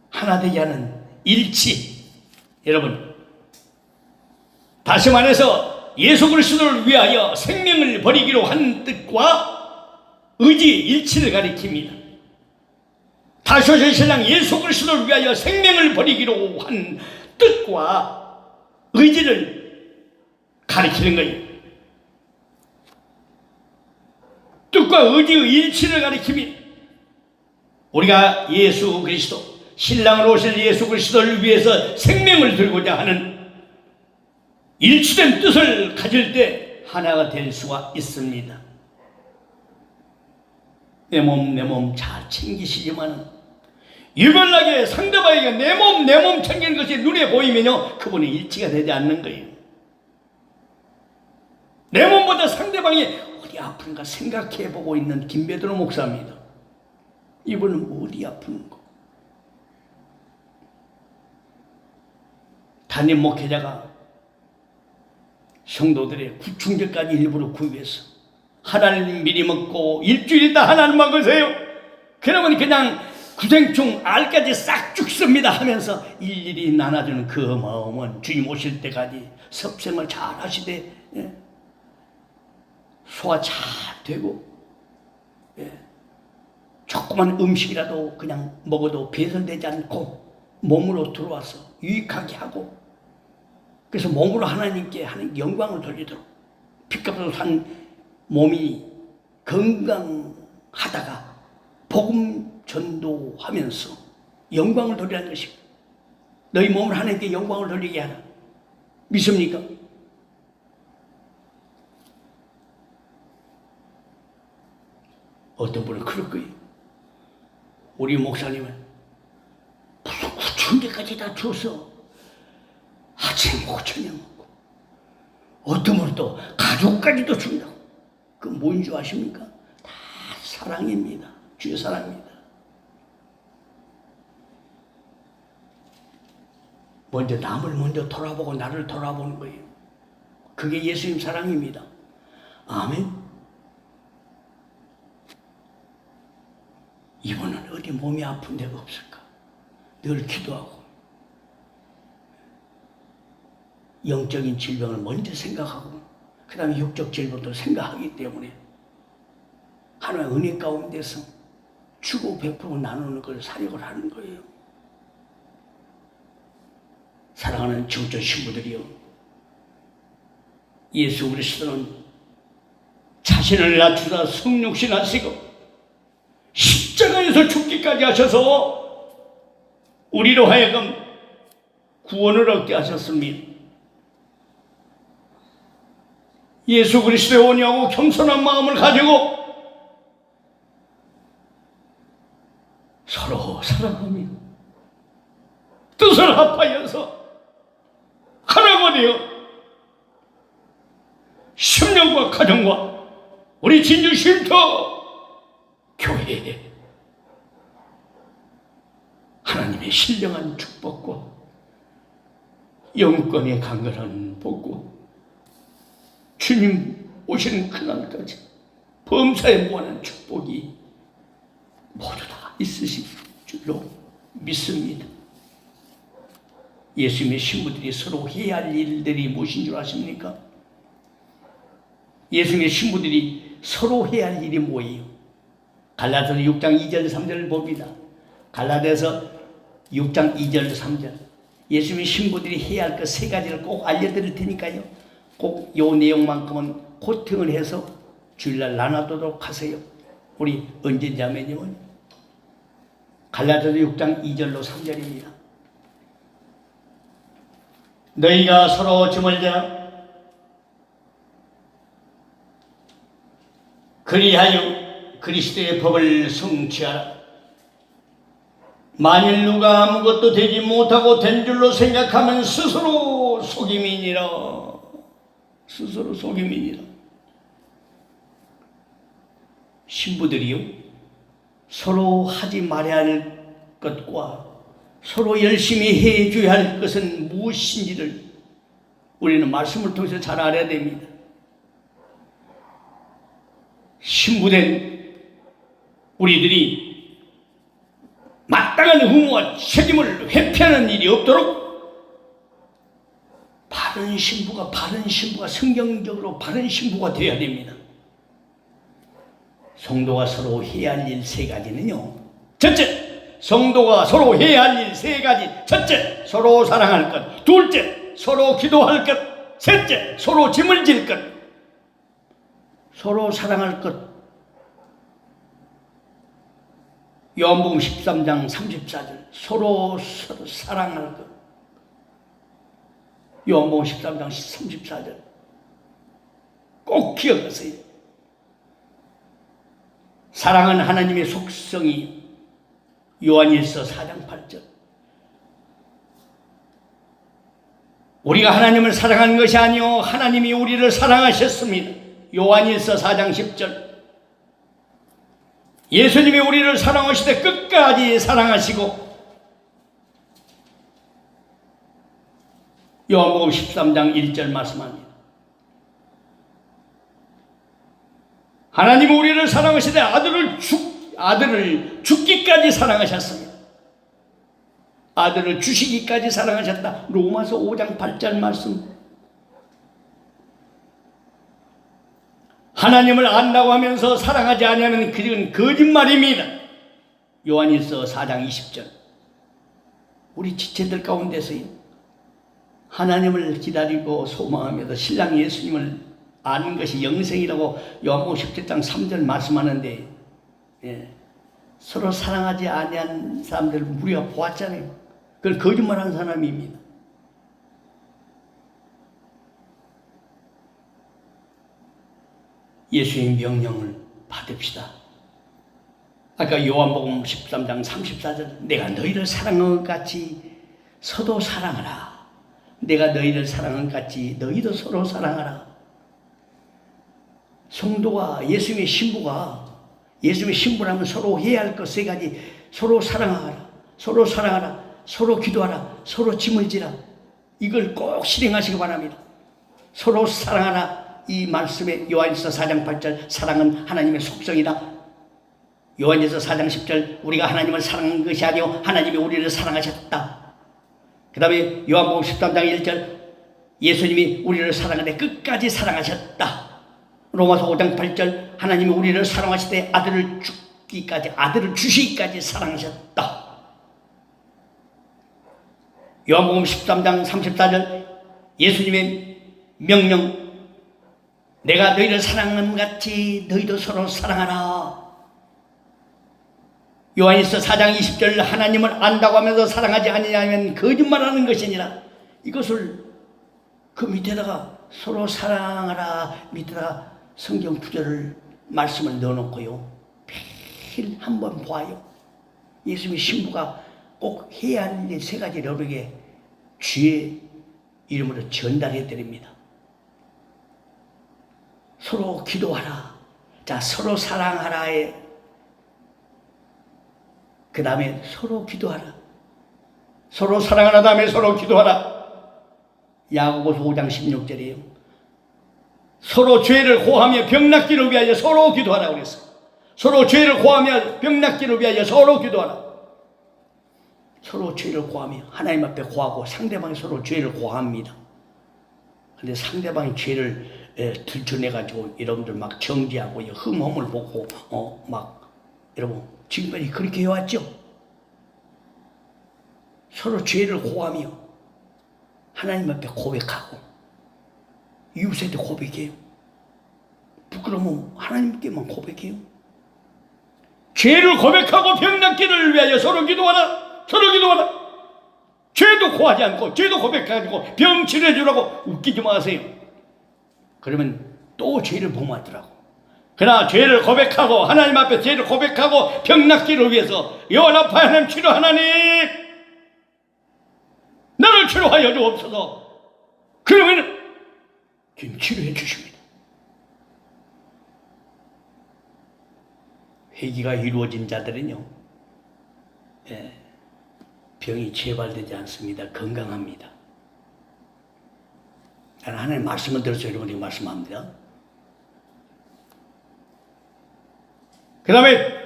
S1: 하나 되게 하는 일치. 여러분, 다시 말해서 예수 그리스도를 위하여 생명을 버리기로 한 뜻과 의지의 일치를 가리킵니다. 다시 신랑 예수 그리스도를 위하여 생명을 버리기로 한 뜻과 의지를 가리키는 거예요. 뜻과 의지의 일치를 가리킵니다. 우리가 예수 그리스도, 신랑으로 오실 예수 그리스도를 위해서 생명을 들고자 하는 일치된 뜻을 가질 때 하나가 될 수가 있습니다. 내 몸 잘 챙기시지만 유별나게 상대방에게 내 몸 챙기는 것이 눈에 보이면요, 그분이 일치가 되지 않는 거예요. 내 몸보다 상대방이 어디 아픈가 생각해보고 있는 김배드로 목사입니다. 이분은 어디 아픈가? 담임 목회자가 성도들의 구충제까지 일부러 구입해서 하나님 미리 먹고 일주일 있다 하나님 먹으세요. 그러면 그냥 구생충 알까지 싹 죽습니다 하면서 일일이 나눠주는 그 마음은 주님 오실 때까지 섭생을 잘 하시되, 소화 잘 되고, 조그만 음식이라도 그냥 먹어도 배설되지 않고 몸으로 들어와서 유익하게 하고, 그래서 몸으로 하나님께 하는 영광을 돌리도록 피값으로 산 몸이 건강하다가 복음 전도하면서 영광을 돌리라는 것입니다. 너희 몸을 하나님께 영광을 돌리게 하라. 믿습니까? 어떤 분은 그럴 거예요. 우리 목사님은 무슨 9,000개까지 다 줬어. 아침 5,000원 먹고, 어떤 분은 또 가족까지도 준다고. 그건 뭔 줄 아십니까? 다 사랑입니다. 주의 사랑입니다. 먼저 남을 먼저 돌아보고 나를 돌아보는 거예요. 그게 예수님 사랑입니다. 아멘. 이분은 어디 몸이 아픈 데가 없을까? 늘 기도하고 영적인 질병을 먼저 생각하고 그 다음에 육적 질병도 생각하기 때문에 하나님의 은혜 가운데서 주고 베풀고 나누는 걸 사역을 하는 거예요. 사랑하는 지구촌 신부들이요, 예수 그리스도는 자신을 낮추다 성육신하시고 십자가에서 죽기까지 하셔서 우리로 하여금 구원을 얻게 하셨습니다. 예수 그리스도의 온유하고 겸손한 마음을 가지고 서로 사랑하며 뜻을 합하여서 하나가 되어 심령과 가정과 우리 진주 쉼터 교회에 하나님의 신령한 축복과 영권의 강건한 복과 주님 오시는 그날까지 범사에 무한한 축복이 모두 다 있으실 줄로 믿습니다. 예수님의 신부들이 서로 해야 할 일들이 무엇인 줄 아십니까? 예수님의 신부들이 서로 해야 할 일이 뭐예요? 갈라디아서 6장 2절 3절을 봅니다. 갈라디아서 6장 2절 3절. 예수님의 신부들이 해야 할 그 세 가지를 꼭 알려드릴 테니까요. 꼭 요 내용만큼은 코팅을 해서 주일날 나눠도록 하세요. 우리 언제자매님은 갈라디아서 6장 2절로 3절입니다. 너희가 서로 짐을 져라. 그리하여 그리스도의 법을 성취하라. 만일 누가 아무것도 되지 못하고 된 줄로 생각하면 스스로 속임이니라. 스스로 속임이니라. 신부들이요, 서로 하지 말아야 할 것과 서로 열심히 해줘야 할 것은 무엇인지를 우리는 말씀을 통해서 잘 알아야 됩니다. 신부된 우리들이 마땅한 의무와 책임을 회피하는 일이 없도록 바른 신부가 성경적으로 바른 신부가 되어야 됩니다. 성도가 서로 해야 할 일 세 가지는요. 첫째, 성도가 서로 해야 할 일 세 가지. 첫째, 서로 사랑할 것. 둘째, 서로 기도할 것. 셋째, 서로 짐을 질 것. 서로 사랑할 것. 요한복음 13장 34절. 서로 사랑할 것. 요한복음 13장 34절. 꼭 기억하세요. 사랑은 하나님의 속성이 요한일서 4장 8절. 우리가 하나님을 사랑한 것이 아니요 하나님이 우리를 사랑하셨습니다. 요한일서 4장 10절. 예수님이 우리를 사랑하시되 끝까지 사랑하시고, 요한복음 13장 1절 말씀합니다. 하나님은 우리를 사랑하시되 아들을 죽기까지 사랑하셨습니다. 아들을 주시기까지 사랑하셨다. 로마서 5장 8절 말씀. 하나님을 안다고 하면서 사랑하지 아니하면 그건 거짓말입니다. 요한일서 4장 20절. 우리 지체들 가운데서요, 하나님을 기다리고 소망하면서 신랑 예수님을 아는 것이 영생이라고 요한복음 17장 3절 말씀하는데, 서로 사랑하지 아니한 사람들 우리가 보았잖아요. 그건 거짓말하는 사람입니다. 예수의 명령을 받읍시다. 아까 요한복음 13장 34절, 내가 너희를 사랑한 것 같이 서도 사랑하라. 내가 너희를 사랑한 것 같이 너희도 서로 사랑하라. 성도가 예수님의 신부라면 서로 해야 할 것 세 가지. 서로 사랑하라, 서로 사랑하라, 서로 기도하라, 서로 짐을 지라. 이걸 꼭 실행하시기 바랍니다. 서로 사랑하라. 이 말씀에 요한일서 4장 8절, 사랑은 하나님의 속성이다. 요한일서 4장 10절, 우리가 하나님을 사랑한 것이 아니요 하나님이 우리를 사랑하셨다. 그 다음에 요한복음 13장 1절, 예수님이 우리를 사랑하되 끝까지 사랑하셨다. 로마서 5장 8절, 하나님이 우리를 사랑하시되 아들을 주시기까지 사랑하셨다. 요한복음 13장 34절, 예수님의 명령, 내가 너희를 사랑한 것 같이 너희도 서로 사랑하라. 요한일서 4장 20절, 하나님을 안다고 하면서 사랑하지 아니하면 거짓말하는 것이니라. 이것을 그 밑에다가 서로 사랑하라 밑에다가 성경 구절을 말씀을 넣어놓고요, 매일 한번 봐요. 예수님의 신부가 꼭 해야 할 일 세 가지를 여러분에게 주의 이름으로 전달해 드립니다. 서로 기도하라. 자, 서로 사랑하라에 그 다음에 서로 기도하라. 서로 사랑하라 다음에 서로 기도하라. 야고보서 5장 16절이에요. 서로 죄를 고하며 병낫기를 위하여 서로 기도하라 그랬어요. 서로 죄를 고하며 병낫기를 위하여 서로 기도하라. 서로 죄를 고하며 하나님 앞에 고하고 상대방이 서로 죄를 고합니다. 근데 상대방이 죄를 들춰내가지고 여러분들 막 정죄하고 흠허물 보고 막 여러분 지금까지 그렇게 해왔죠? 서로 죄를 고하며 하나님 앞에 고백하고 이웃한테 고백해요. 부끄러우면 하나님께만 고백해요. 죄를 고백하고 병낫기를 위하여 서로 기도하라. 서로 기도하라. 죄도 고하지 않고 죄도 고백해가지고 병 치료해주라고 웃기지 마세요. 그러면 또 죄를 범하더라고. 그러나 죄를 고백하고 하나님 앞에 죄를 고백하고 병낫기를 위해서 여호와 하나님 치료 하나님 나를 치료하여 주옵소서. 그러면 지금 치료해 주십니다. 회개가 이루어진 자들은요, 병이 재발되지 않습니다. 건강합니다. 나는 하나님 말씀을 들어서 여러분에게 말씀합니다. 그 다음에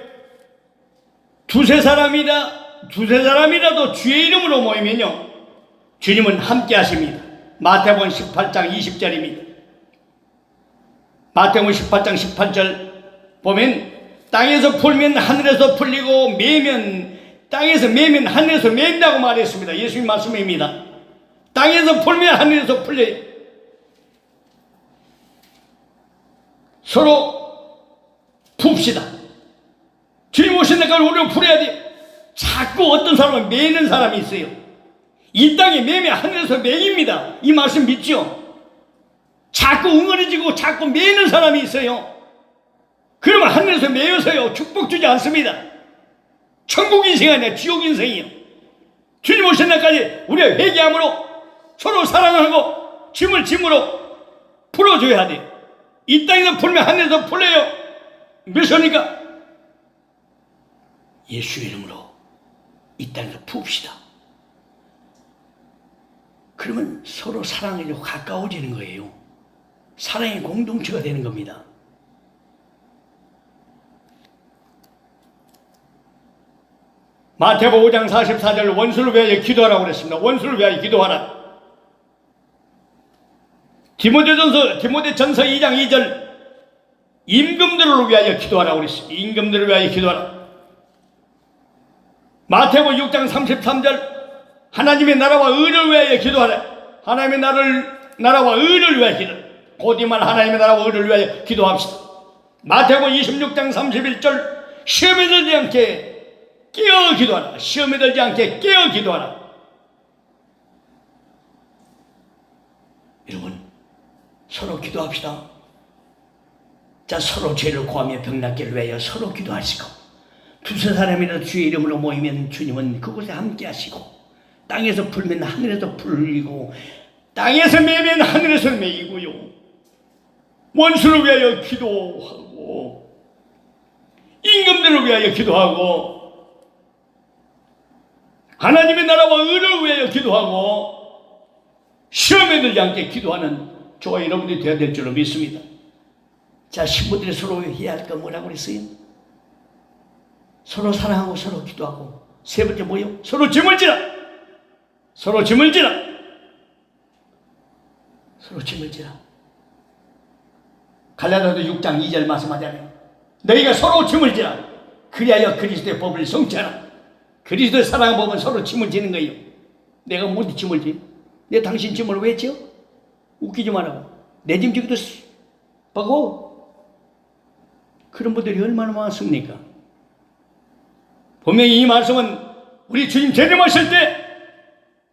S1: 두세 사람이라도 주의 이름으로 모이면요, 주님은 함께 하십니다. 마태복음 18장 20절입니다. 마태복음 18장 18절 보면 땅에서 풀면 하늘에서 풀리고 매면 땅에서 매면 하늘에서 맨다고 말했습니다. 예수님 말씀입니다. 땅에서 풀면 하늘에서 풀려요. 서로 풉시다. 주님 오신 날까지 우리가 풀어야 돼요. 자꾸 어떤 사람은 매는 사람이 있어요. 이 땅에 매면 하늘에서 매입니다. 이 말씀 믿죠? 자꾸 웅얼해지고 자꾸 매는 사람이 있어요. 그러면 하늘에서 매여서요 축복 주지 않습니다. 천국 인생이 아니라 지옥 인생이에요. 주님 오신 날까지 우리가 회개함으로 서로 사랑하고 짐을 짐으로 풀어줘야 돼요. 이 땅에서 풀면 하늘에서 풀려요. 몇 소니까? 예수 이름으로 이 땅에서 풉시다. 그러면 서로 사랑해서 가까워지는 거예요. 사랑의 공동체가 되는 겁니다. 마태복음 5장 44절 원수를 위하여 기도하라고 그랬습니다. 원수를 위하여 기도하라. 디모데전서 2장 2절 임금들을 위하여 기도하라고 그랬습니다. 임금들을 위하여 기도하라. 마태복음 6장 33절 하나님의 나라와 의를 위하여 기도하라. 하나님의 나라와 의를 위하여 기도하라. 곧 이 말 하나님의 나라와 의를 위하여 기도합시다. 마태복음 26장 31절 시험에 들지 않게 깨어 기도하라. 시험에 들지 않게 깨어 기도하라. 여러분 서로 기도합시다. 자, 서로 죄를 고하며 병낫기를 위하여 서로 기도하시고 두세 사람이라도 주의 이름으로 모이면 주님은 그곳에 함께 하시고 땅에서 풀면 하늘에서 풀리고 땅에서 매면 하늘에서 매이고요. 원수를 위하여 기도하고 임금들을 위하여 기도하고 하나님의 나라와 의를 위하여 기도하고 시험에 들지 않게 기도하는 저와 여러분들이 되어야 될 줄로 믿습니다. 자, 신부들이 서로 해야 할 건 뭐라고 그랬어요? 서로 사랑하고 서로 기도하고 세 번째 뭐요? 서로 짐을 지라. 서로 짐을 지라. 서로 짐을 지라. 갈라디아서 6장 2절 말씀하자면 너희가 서로 짐을 지라. 그리하여 그리스도의 법을 성취하라. 그리스도의 사랑의 법은 서로 짐을 지는 거예요. 내가 뭔데 짐을 지? 내 당신 짐을 왜 져? 웃기지 말라고. 내 짐 지기도 버거워. 그런 분들이 얼마나 많습니까? 분명히 이 말씀은 우리 주님 재림하실 때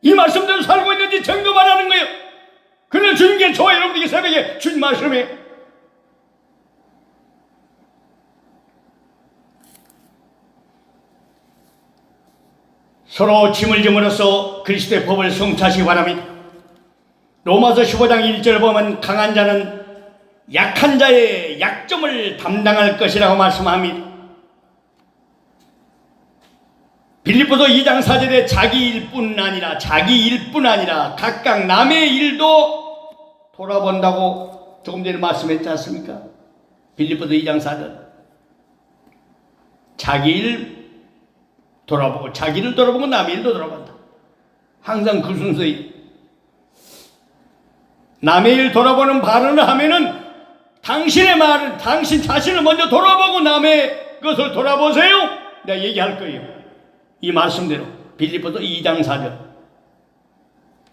S1: 이 말씀대로 살고 있는지 점검 안 하는 거예요. 그러나 주님께 저와 여러분에게 새벽에 주님 말씀에 서로 짐을 짐으로써 그리스도의 법을 성취하시기 바랍니다. 로마서 15장 1절 보면 강한 자는 약한 자의 약점을 담당할 것이라고 말씀합니다. 빌립보서 2장 4절에 자기 일뿐 아니라 각각 남의 일도 돌아본다고 조금 전에 말씀했지 않습니까? 빌립보서 2장 4절 자기 일 돌아보고, 자기를 돌아보고 남의 일도 돌아본다. 항상 그 순서에 남의 일 돌아보는 발언을 하면은 당신의 말은 당신 자신을 먼저 돌아보고 남의 것을 돌아보세요. 내가 얘기할 거예요. 이 말씀대로 빌립보서 2장 4절,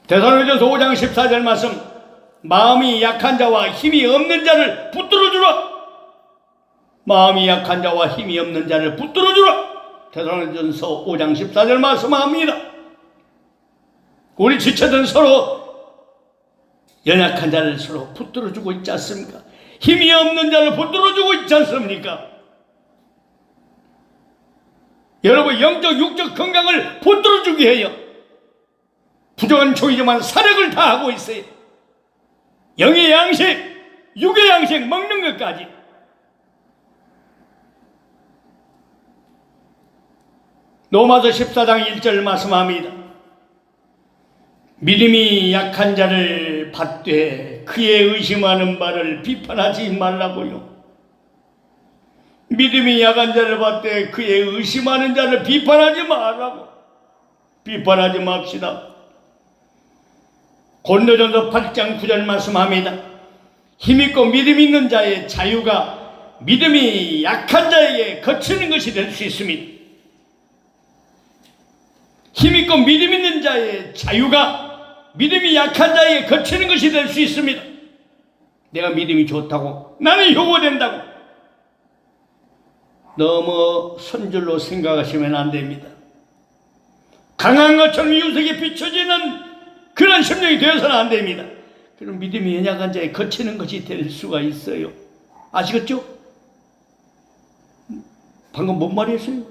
S1: 데살로니가서 5장 14절 말씀, 마음이 약한 자와 힘이 없는 자를 붙들어주라. 마음이 약한 자와 힘이 없는 자를 붙들어주라. 데살로니가서 5장 14절 말씀합니다. 우리 지체들은 서로 연약한 자를 서로 붙들어주고 있지 않습니까? 힘이 없는 자를 붙들어주고 있지 않습니까? 여러분, 영적 육적 건강을 붙들어주기 해요. 부족한 종이지만 사력을 다하고 있어요. 영의 양식, 육의 양식 먹는 것까지. 로마서 14장 1절 말씀합니다. 믿음이 약한 자를 받되 그의 의심하는 바를 비판하지 말라고요. 믿음이 약한 자를 받되 그의 의심하는 자를 비판하지 말라고. 비판하지 맙시다. 고린도전서 8장 9절 말씀합니다. 힘있고 믿음 있는 자의 자유가 믿음이 약한 자에게 거치는 것이 될 수 있습니다. 힘있고 믿음 있는 자의 자유가 믿음이 약한 자에게 거치는 것이 될 수 있습니다. 내가 믿음이 좋다고, 나는 효고된다고 너무 선줄로 생각하시면 안 됩니다. 강한 것처럼 이웃에게 비춰지는 그런 심령이 되어서는 안 됩니다. 그럼 믿음이 연약한 자에 거치는 것이 될 수가 있어요. 아시겠죠? 방금 뭔 말이었어요?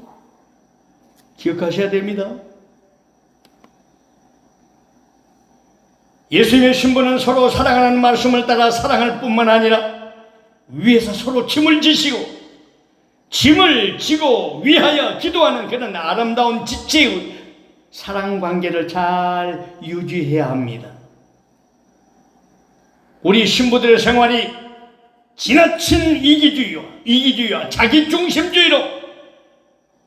S1: 기억하셔야 됩니다. 예수님의 신부는 서로 사랑하는 말씀을 따라 사랑할 뿐만 아니라 위에서 서로 짐을 지시고 짐을 지고 위하여 기도하는 그런 아름다운 지체의 사랑 관계를 잘 유지해야 합니다. 우리 신부들의 생활이 지나친 이기주의와 자기중심주의로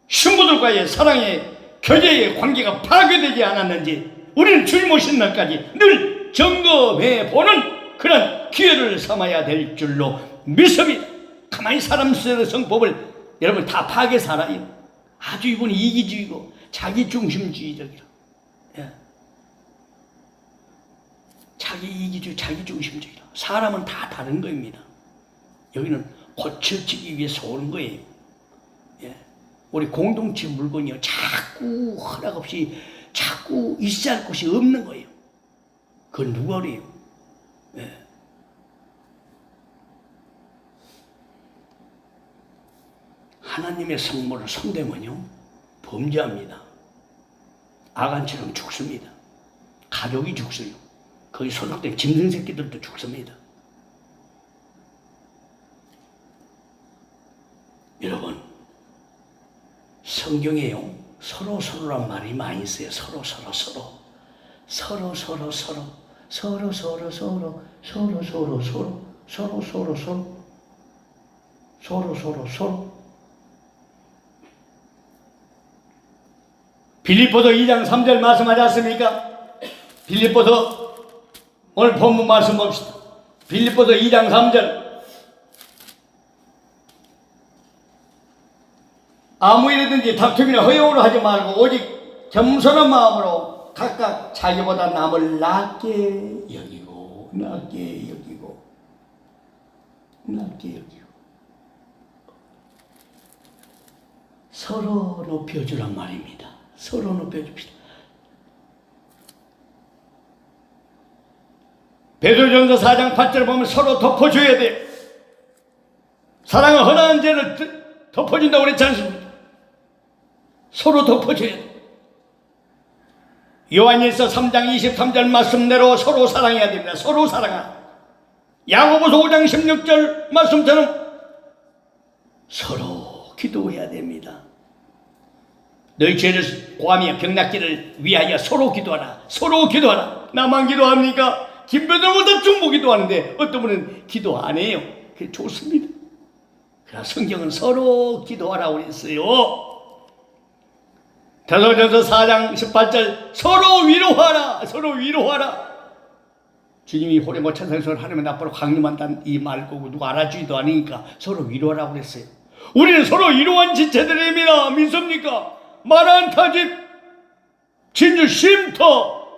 S1: 신부들과의 사랑의 교제의 관계가 파괴되지 않았는지 우리는 주님 오신 날까지 늘 점검해 보는 그런 기회를 삼아야 될 줄로 믿습니다. 가만히 사람 성법을 여러분 다 파괴 살아요. 아주 이분이 이기주의고 자기중심주의적이라. 예. 자기 이기주의, 자기중심주의라. 사람은 다 다른 겁니다. 여기는 고쳐지기 위해서 오는 거예요. 예. 우리 공동체 물건이요, 자꾸 허락 없이 자꾸 있어야 할 곳이 없는 거예요. 그건 누가 그래요? 예. 하나님의 성물을 손대면요 범죄합니다. 아간처럼 죽습니다. 가족이 죽어요. 거기 소속된 짐승 새끼들도 죽습니다. 여러분, 성경에요 서로서로란 말이 많이 있어요. 서로서로 빌립보서 2장 3절 말씀하지 않습니까? 빌립보서 오늘 본문 말씀 봅시다. 빌립보서 2장 3절, 아무 일이든지 다툼이나 허용으로 하지 말고 오직 겸손한 마음으로 각각 자기보다 남을 낮게 여기고 서로 높여주란 말입니다. 서로 높여줍시다. 베드로전서 4장 8절 보면 서로 덮어줘야 돼요. 사랑은 허다한 죄를 덮어준다고 그랬지 않습니까? 서로 덮어줘야 돼요. 요한일서 3장 23절 말씀대로 서로 사랑해야 됩니다. 서로 사랑하라. 야고보서 5장 16절 말씀처럼 서로 기도해야 됩니다. 너희 죄를 고하며 병낫기를 위하여 서로 기도하라. 서로 기도하라. 나만 기도합니까? 김배들보다 중보 기도하는데 어떤 분은 기도 안 해요. 그게 좋습니다. 그러나 성경은 서로 기도하라고 그랬어요. 베드로전서 4장 18절 서로 위로하라. 서로 위로하라. 주님이 호레모 천상에서 하나님의 나라로 강림한다는 이 말고 누가 알아주지도 않으니까 서로 위로하라고 그랬어요. 우리는 서로 위로한 지체들입니다. 믿습니까? 마란타집 진주 쉼터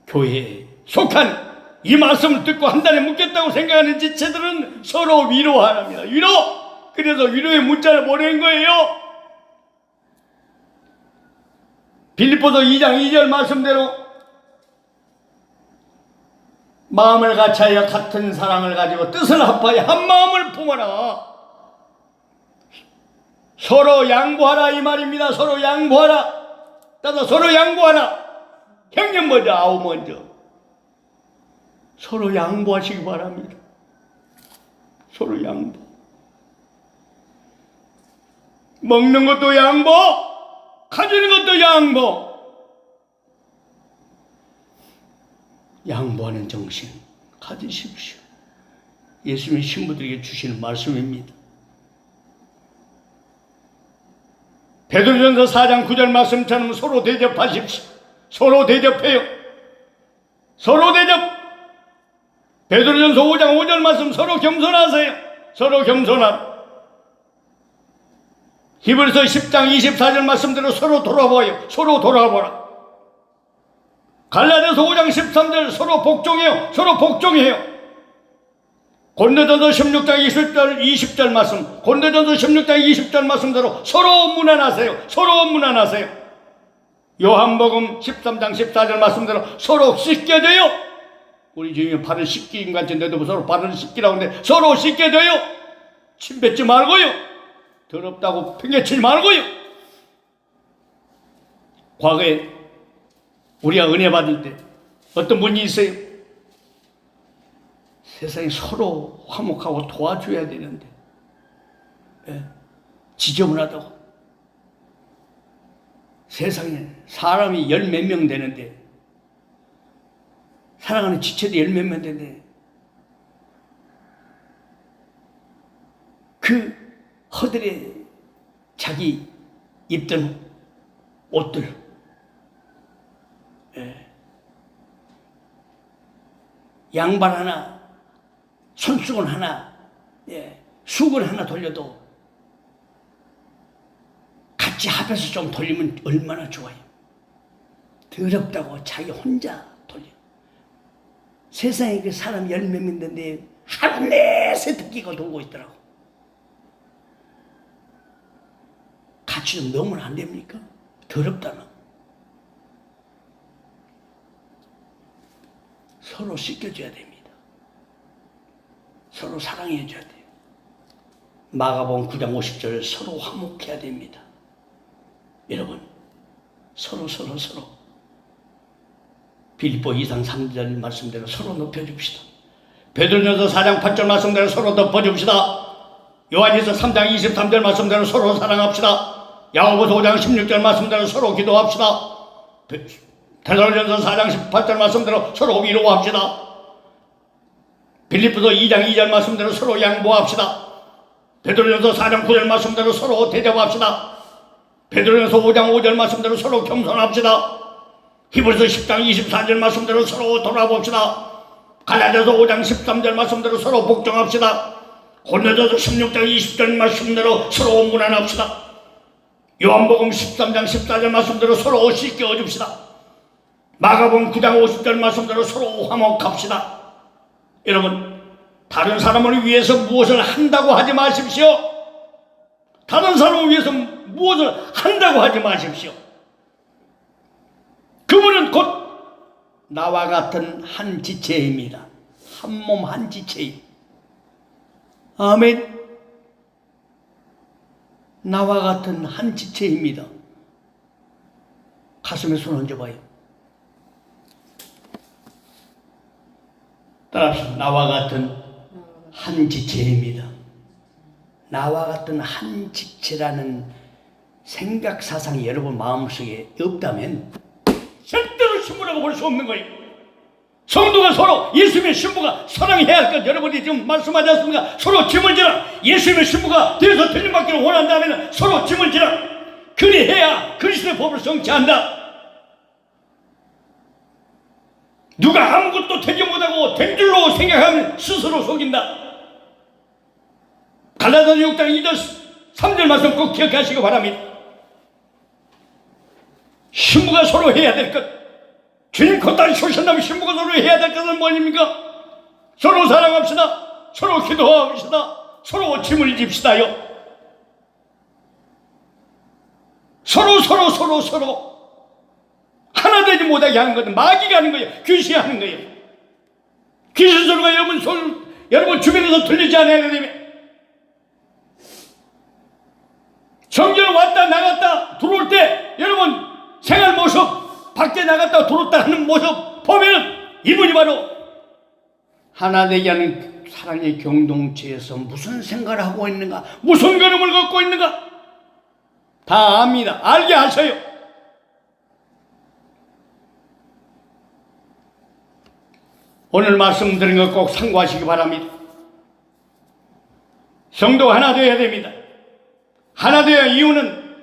S1: 교회에 속한 이 말씀을 듣고 한 달에 묵겠다고 생각하는 지체들은 서로 위로하랍니다. 위로! 그래서 위로의 문자를 보낸 거예요. 빌립보서 2장 2절 말씀대로 마음을 같이하여 같은 사랑을 가지고 뜻을 합하여 한 마음을 품어라. 서로 양보하라 이 말입니다. 서로 양보하라. 따라 서로 양보하라. 형님 먼저 아우 먼저 서로 양보하시기 바랍니다. 서로 양보. 먹는 것도 양보, 가지는 것도 양보. 양보하는 정신 가지십시오. 예수님이 신부들에게 주시는 말씀입니다. 베드로전서 4장 9절 말씀처럼 서로 대접하십시오. 서로 대접해요. 서로 대접. 베드로전서 5장 5절 말씀 서로 겸손하세요. 서로 겸손하라. 히브리서 10장 24절 말씀대로 서로 돌아보아요. 서로 돌아보라. 갈라디아서 5장 13절 서로 복종해요. 서로 복종해요. 고린도전서 16장 20절 말씀, 고린도전서 16장 20절 말씀대로 서로 문안하세요. 서로 문안하세요. 요한복음 13장 14절 말씀대로 서로 씻겨져요. 우리 주님이 발을 씻긴 같은데도 서로 발을 씻기라고 하는데 서로 씻겨져요. 침 뱉지 말고요. 더럽다고 팽개치지 말고요. 과거에 우리가 은혜 받을 때 어떤 분이 있어요. 세상에 서로 화목하고 도와줘야 되는데 지저분하다고. 세상에 사람이 열 몇 명 되는데 사랑하는 지체도 열 몇 명 되는데 그 허들에 자기 입던 옷들 양발 하나 손수건 하나 수건 하나 돌려도 같이 합해서 좀 돌리면 얼마나 좋아요. 더럽다고 자기 혼자 돌려. 세상에 그 사람 열 몇 명 있는데 하루 내 세탁기가 돌고 있더라고. 같이 좀 넣으면 안 됩니까? 더럽다나. 서로 씻겨줘야 됩니다. 서로 사랑해줘야 돼요. 마가복음 9장 50절 서로 화목해야 됩니다. 여러분 서로 빌립보 2장 3절 말씀대로 서로 높여줍시다. 베드로전서 4장 8절 말씀대로 서로 덮어줍시다. 요한일서 3장 23절 말씀대로 서로 사랑합시다. 야고보서 5장 16절 말씀대로 서로 기도합시다. 베드로전서 4장 18절 말씀대로 서로 위로합시다. 빌립보서 2장 2절 말씀대로 서로 양보합시다. 베드로전서 4장 9절 말씀대로 서로 대접합시다. 베드로전서 5장 5절 말씀대로 서로 겸손합시다. 히브리서 10장 24절 말씀대로 서로 돌아봅시다. 갈라디아서 5장 13절 말씀대로 서로 복종합시다. 고린도전서 16장 20절 말씀대로 서로 문안합시다. 요한복음 13장 14절 말씀대로 서로 씻겨줍시다. 마가복음 9장 50절 말씀대로 서로 화목합시다. 여러분 다른 사람을 위해서 무엇을 한다고 하지 마십시오. 다른 사람을 위해서 무엇을 한다고 하지 마십시오. 그분은 곧 나와 같은 한 지체입니다. 한 몸 한 지체예요. 아멘. 나와 같은 한 지체입니다. 가슴에 손 얹어봐요. 따라서 나와 같은 한 지체입니다. 나와 같은 한 지체라는 생각 사상이 여러분 마음속에 없다면 절대로 신부라고 볼 수 없는 거예요. 성도가 서로 예수님의 신부가 사랑해야 할 것 여러분이 지금 말씀하지 않습니까? 서로 짐을 지라. 예수님의 신부가 되어서 틀림받기를 원한다면 서로 짐을 지라. 그리해야 그리스도의 법을 성취한다. 누가 아무것도 되지 못하고 된 줄로 생각하면 스스로 속인다. 갈라디아서 6장 2절 3절 말씀 꼭 기억하시기 바랍니다. 신부가 서로 해야 될 것, 주님 곧다시 오신다면 신부가 서로 해야 될 것은 뭐입니까? 서로 사랑합시다. 서로 기도합시다. 서로 짐을 집시다요. 서로 하나 되지 못하게 하는 것은 마귀가 하는 거예요. 귀신이 하는 거예요. 귀신 소리가 여러분 주변에서 들리지 않아야 되면 성전을 왔다 나갔다 들어올 때 여러분 생활 모습 밖에 나갔다 들어왔다 하는 모습 보면 이분이 바로 하나 되게 하는 사랑의 공동체에서 무슨 생각을 하고 있는가, 무슨 걸음을 걷고 있는가 다 압니다. 알게 하셔요. 오늘 말씀드린 것 꼭 참고하시기 바랍니다. 성도가 하나 되어야 됩니다. 하나 되어야 이유는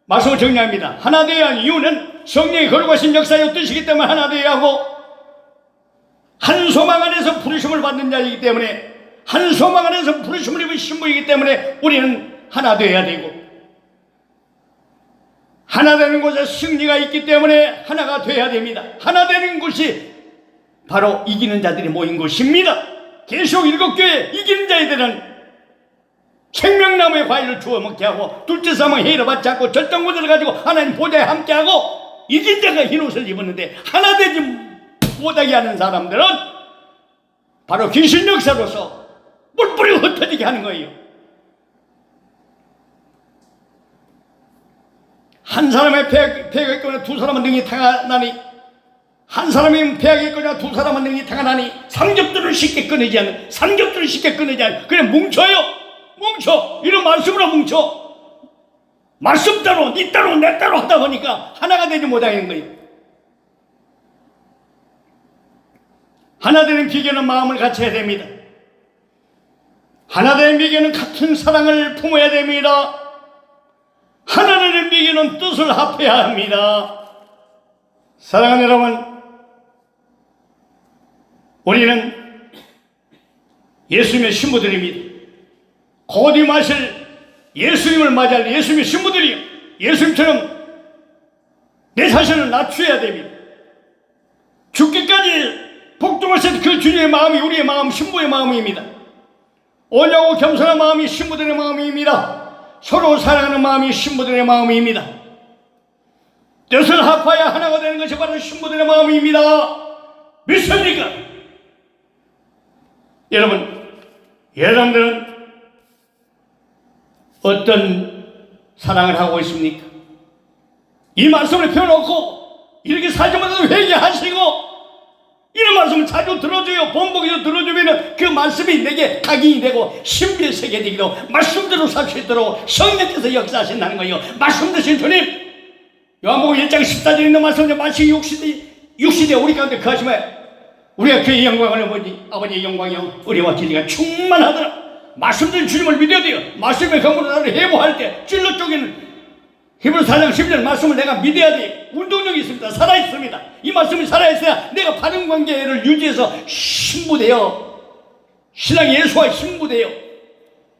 S1: 말씀을 정리합니다. 하나 되어야 한 이유는 성령의 거룩하신 역사의 뜻이기 때문에 하나 되어야 하고, 한 소망 안에서 부르심을 받는 자이기 때문에, 한 소망 안에서 부르심을 입은 신부이기 때문에 우리는 하나 되어야 되고, 하나 되는 곳에 승리가 있기 때문에 하나가 되어야 됩니다. 하나 되는 곳이 바로 이기는 자들이 모인 곳입니다. 계속 7교회 이기는 자들은 생명나무의 과일을 주워 먹게 하고, 둘째 사망 해를 받지 않고 절정무대를 가지고 하나님 보좌에 함께하고, 이긴 자가 흰옷을 입었는데 하나 되지 못하게 하는 사람들은 바로 귀신 역사로서 뿔뿔이 흩어지게 하는 거예요. 한 사람의 폐가 있거나 두 사람은 능히 당하나니, 한 사람이 폐가 있거나 두 사람은 능히 당하나니, 삼겹들을 쉽게 끊이지 않는, 삼겹들을 쉽게 끊이지 않는, 그냥 뭉쳐요. 뭉쳐. 이런 말씀으로 뭉쳐. 말씀 따로 니 따로 내 따로 하다 보니까 하나가 되지 못하는 거예요. 하나 되는 비결은 마음을 같이 해야 됩니다. 하나 되는 비결은 같은 사랑을 품어야 됩니다. 하나 되는 비결은 뜻을 합해야 합니다. 사랑하는 여러분, 우리는 예수님의 신부들입니다. 곧 임하실 예수님을 맞이할 예수님의 신부들이요, 예수님처럼 내 자신을 낮추어야 됩니다. 죽기까지 복종하신 그 주님의 마음이 우리의 마음, 신부의 마음입니다. 온유하고 겸손한 마음이 신부들의 마음입니다. 서로 사랑하는 마음이 신부들의 마음입니다. 뜻을 합하여 하나가 되는 것이 바로 신부들의 마음입니다. 믿습니까? 여러분들은 어떤 사랑을 하고 있습니까? 이 말씀을 펴놓고 이렇게 살지 못해서 회개하시고, 이런 말씀을 자주 들어줘요. 본보기도 들어주면 그 말씀이 내게 각인이 되고 신비의 세계 되기도, 말씀대로 살 수 있도록 성령께서 역사하신다는 거예요. 말씀 드신 주님, 요한복음 1장 14절에 있는 말씀은 마치 육시대 우리 가운데 거하시면 우리가 그의 영광을 보니 아버지의 영광이요 우리와 길이가 충만하더라. 말씀드린 주님을 믿어야 돼요. 말씀의 강물을 나를 해부할 때 찔러 쪼개는 히브리서 4장 10절 말씀을 내가 믿어야 돼. 운동력이 있습니다. 살아있습니다. 이 말씀이 살아있어야 내가 바른 관계를 유지해서 신부되어, 신랑 예수와 신부되어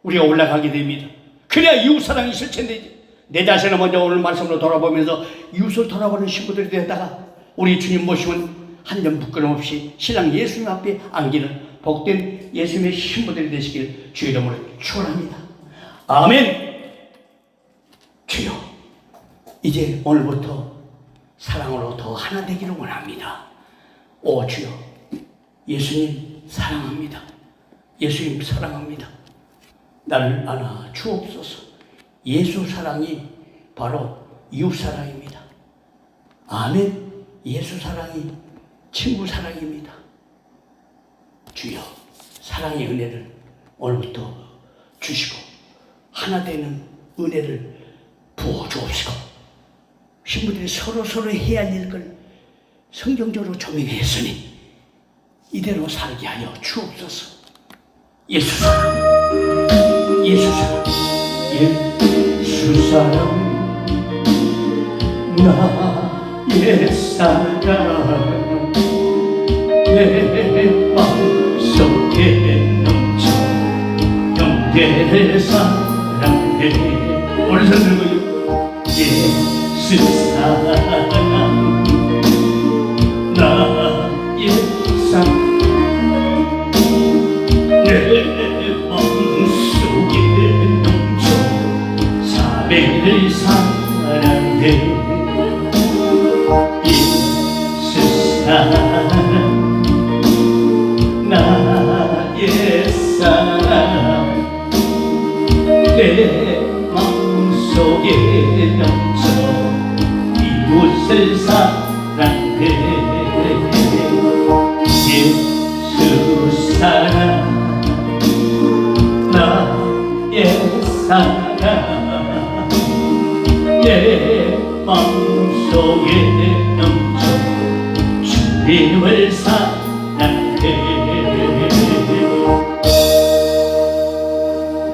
S1: 우리가 올라가게 됩니다. 그래야 이웃사랑이 실천되지. 내 자신을 먼저 오늘 말씀으로 돌아보면서 이웃을 돌아보는 신부들이 되었다가 우리 주님 모시면 한 점 부끄럼 없이 신랑 예수님 앞에 안기는 복된 예수님의 신부들이 되시길 주의 이름으로 축원합니다. 아멘. 주여, 이제 오늘부터 사랑으로 더 하나 되기를 원합니다. 오 주여, 예수님 사랑합니다. 예수님 사랑합니다. 나를 안아 주옵소서. 예수 사랑이 바로 이웃 사랑입니다. 아멘. 예수 사랑이 친구 사랑입니다. 주여, 사랑의 은혜를 오늘부터 주시고 하나 되는 은혜를 부어주옵시고, 신부들이 서로 해야 할 일을 성경적으로 조명했으니 이대로 살게 하여 주옵소서. 예수 사랑, 예수 사랑, 예수 사랑, 나의 사랑 내 마음속에 넘쳐 형제를 사랑해. 오늘 손 들고요. 예수 사랑 나의 사랑 내 마음속에 넘쳐 사매를 사랑해. 예수 사랑 나의 사랑 내 마음속에 넘쳐 이웃을 사랑해. 예수 사랑 나의 사랑 내 마음속에 넘쳐 주님을 사랑해.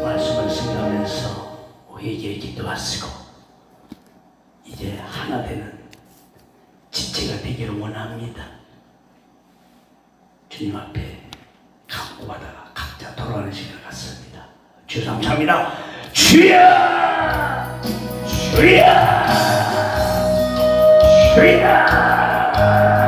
S1: 말씀을 생각하면서 우리에게 기도하시고 이제 하나 되는 지체가 되기를 원합니다. 주님 앞에 간구하다가 각자 돌아가는 시간 같습니다. 주여 감사합니다. 주여 주여 주여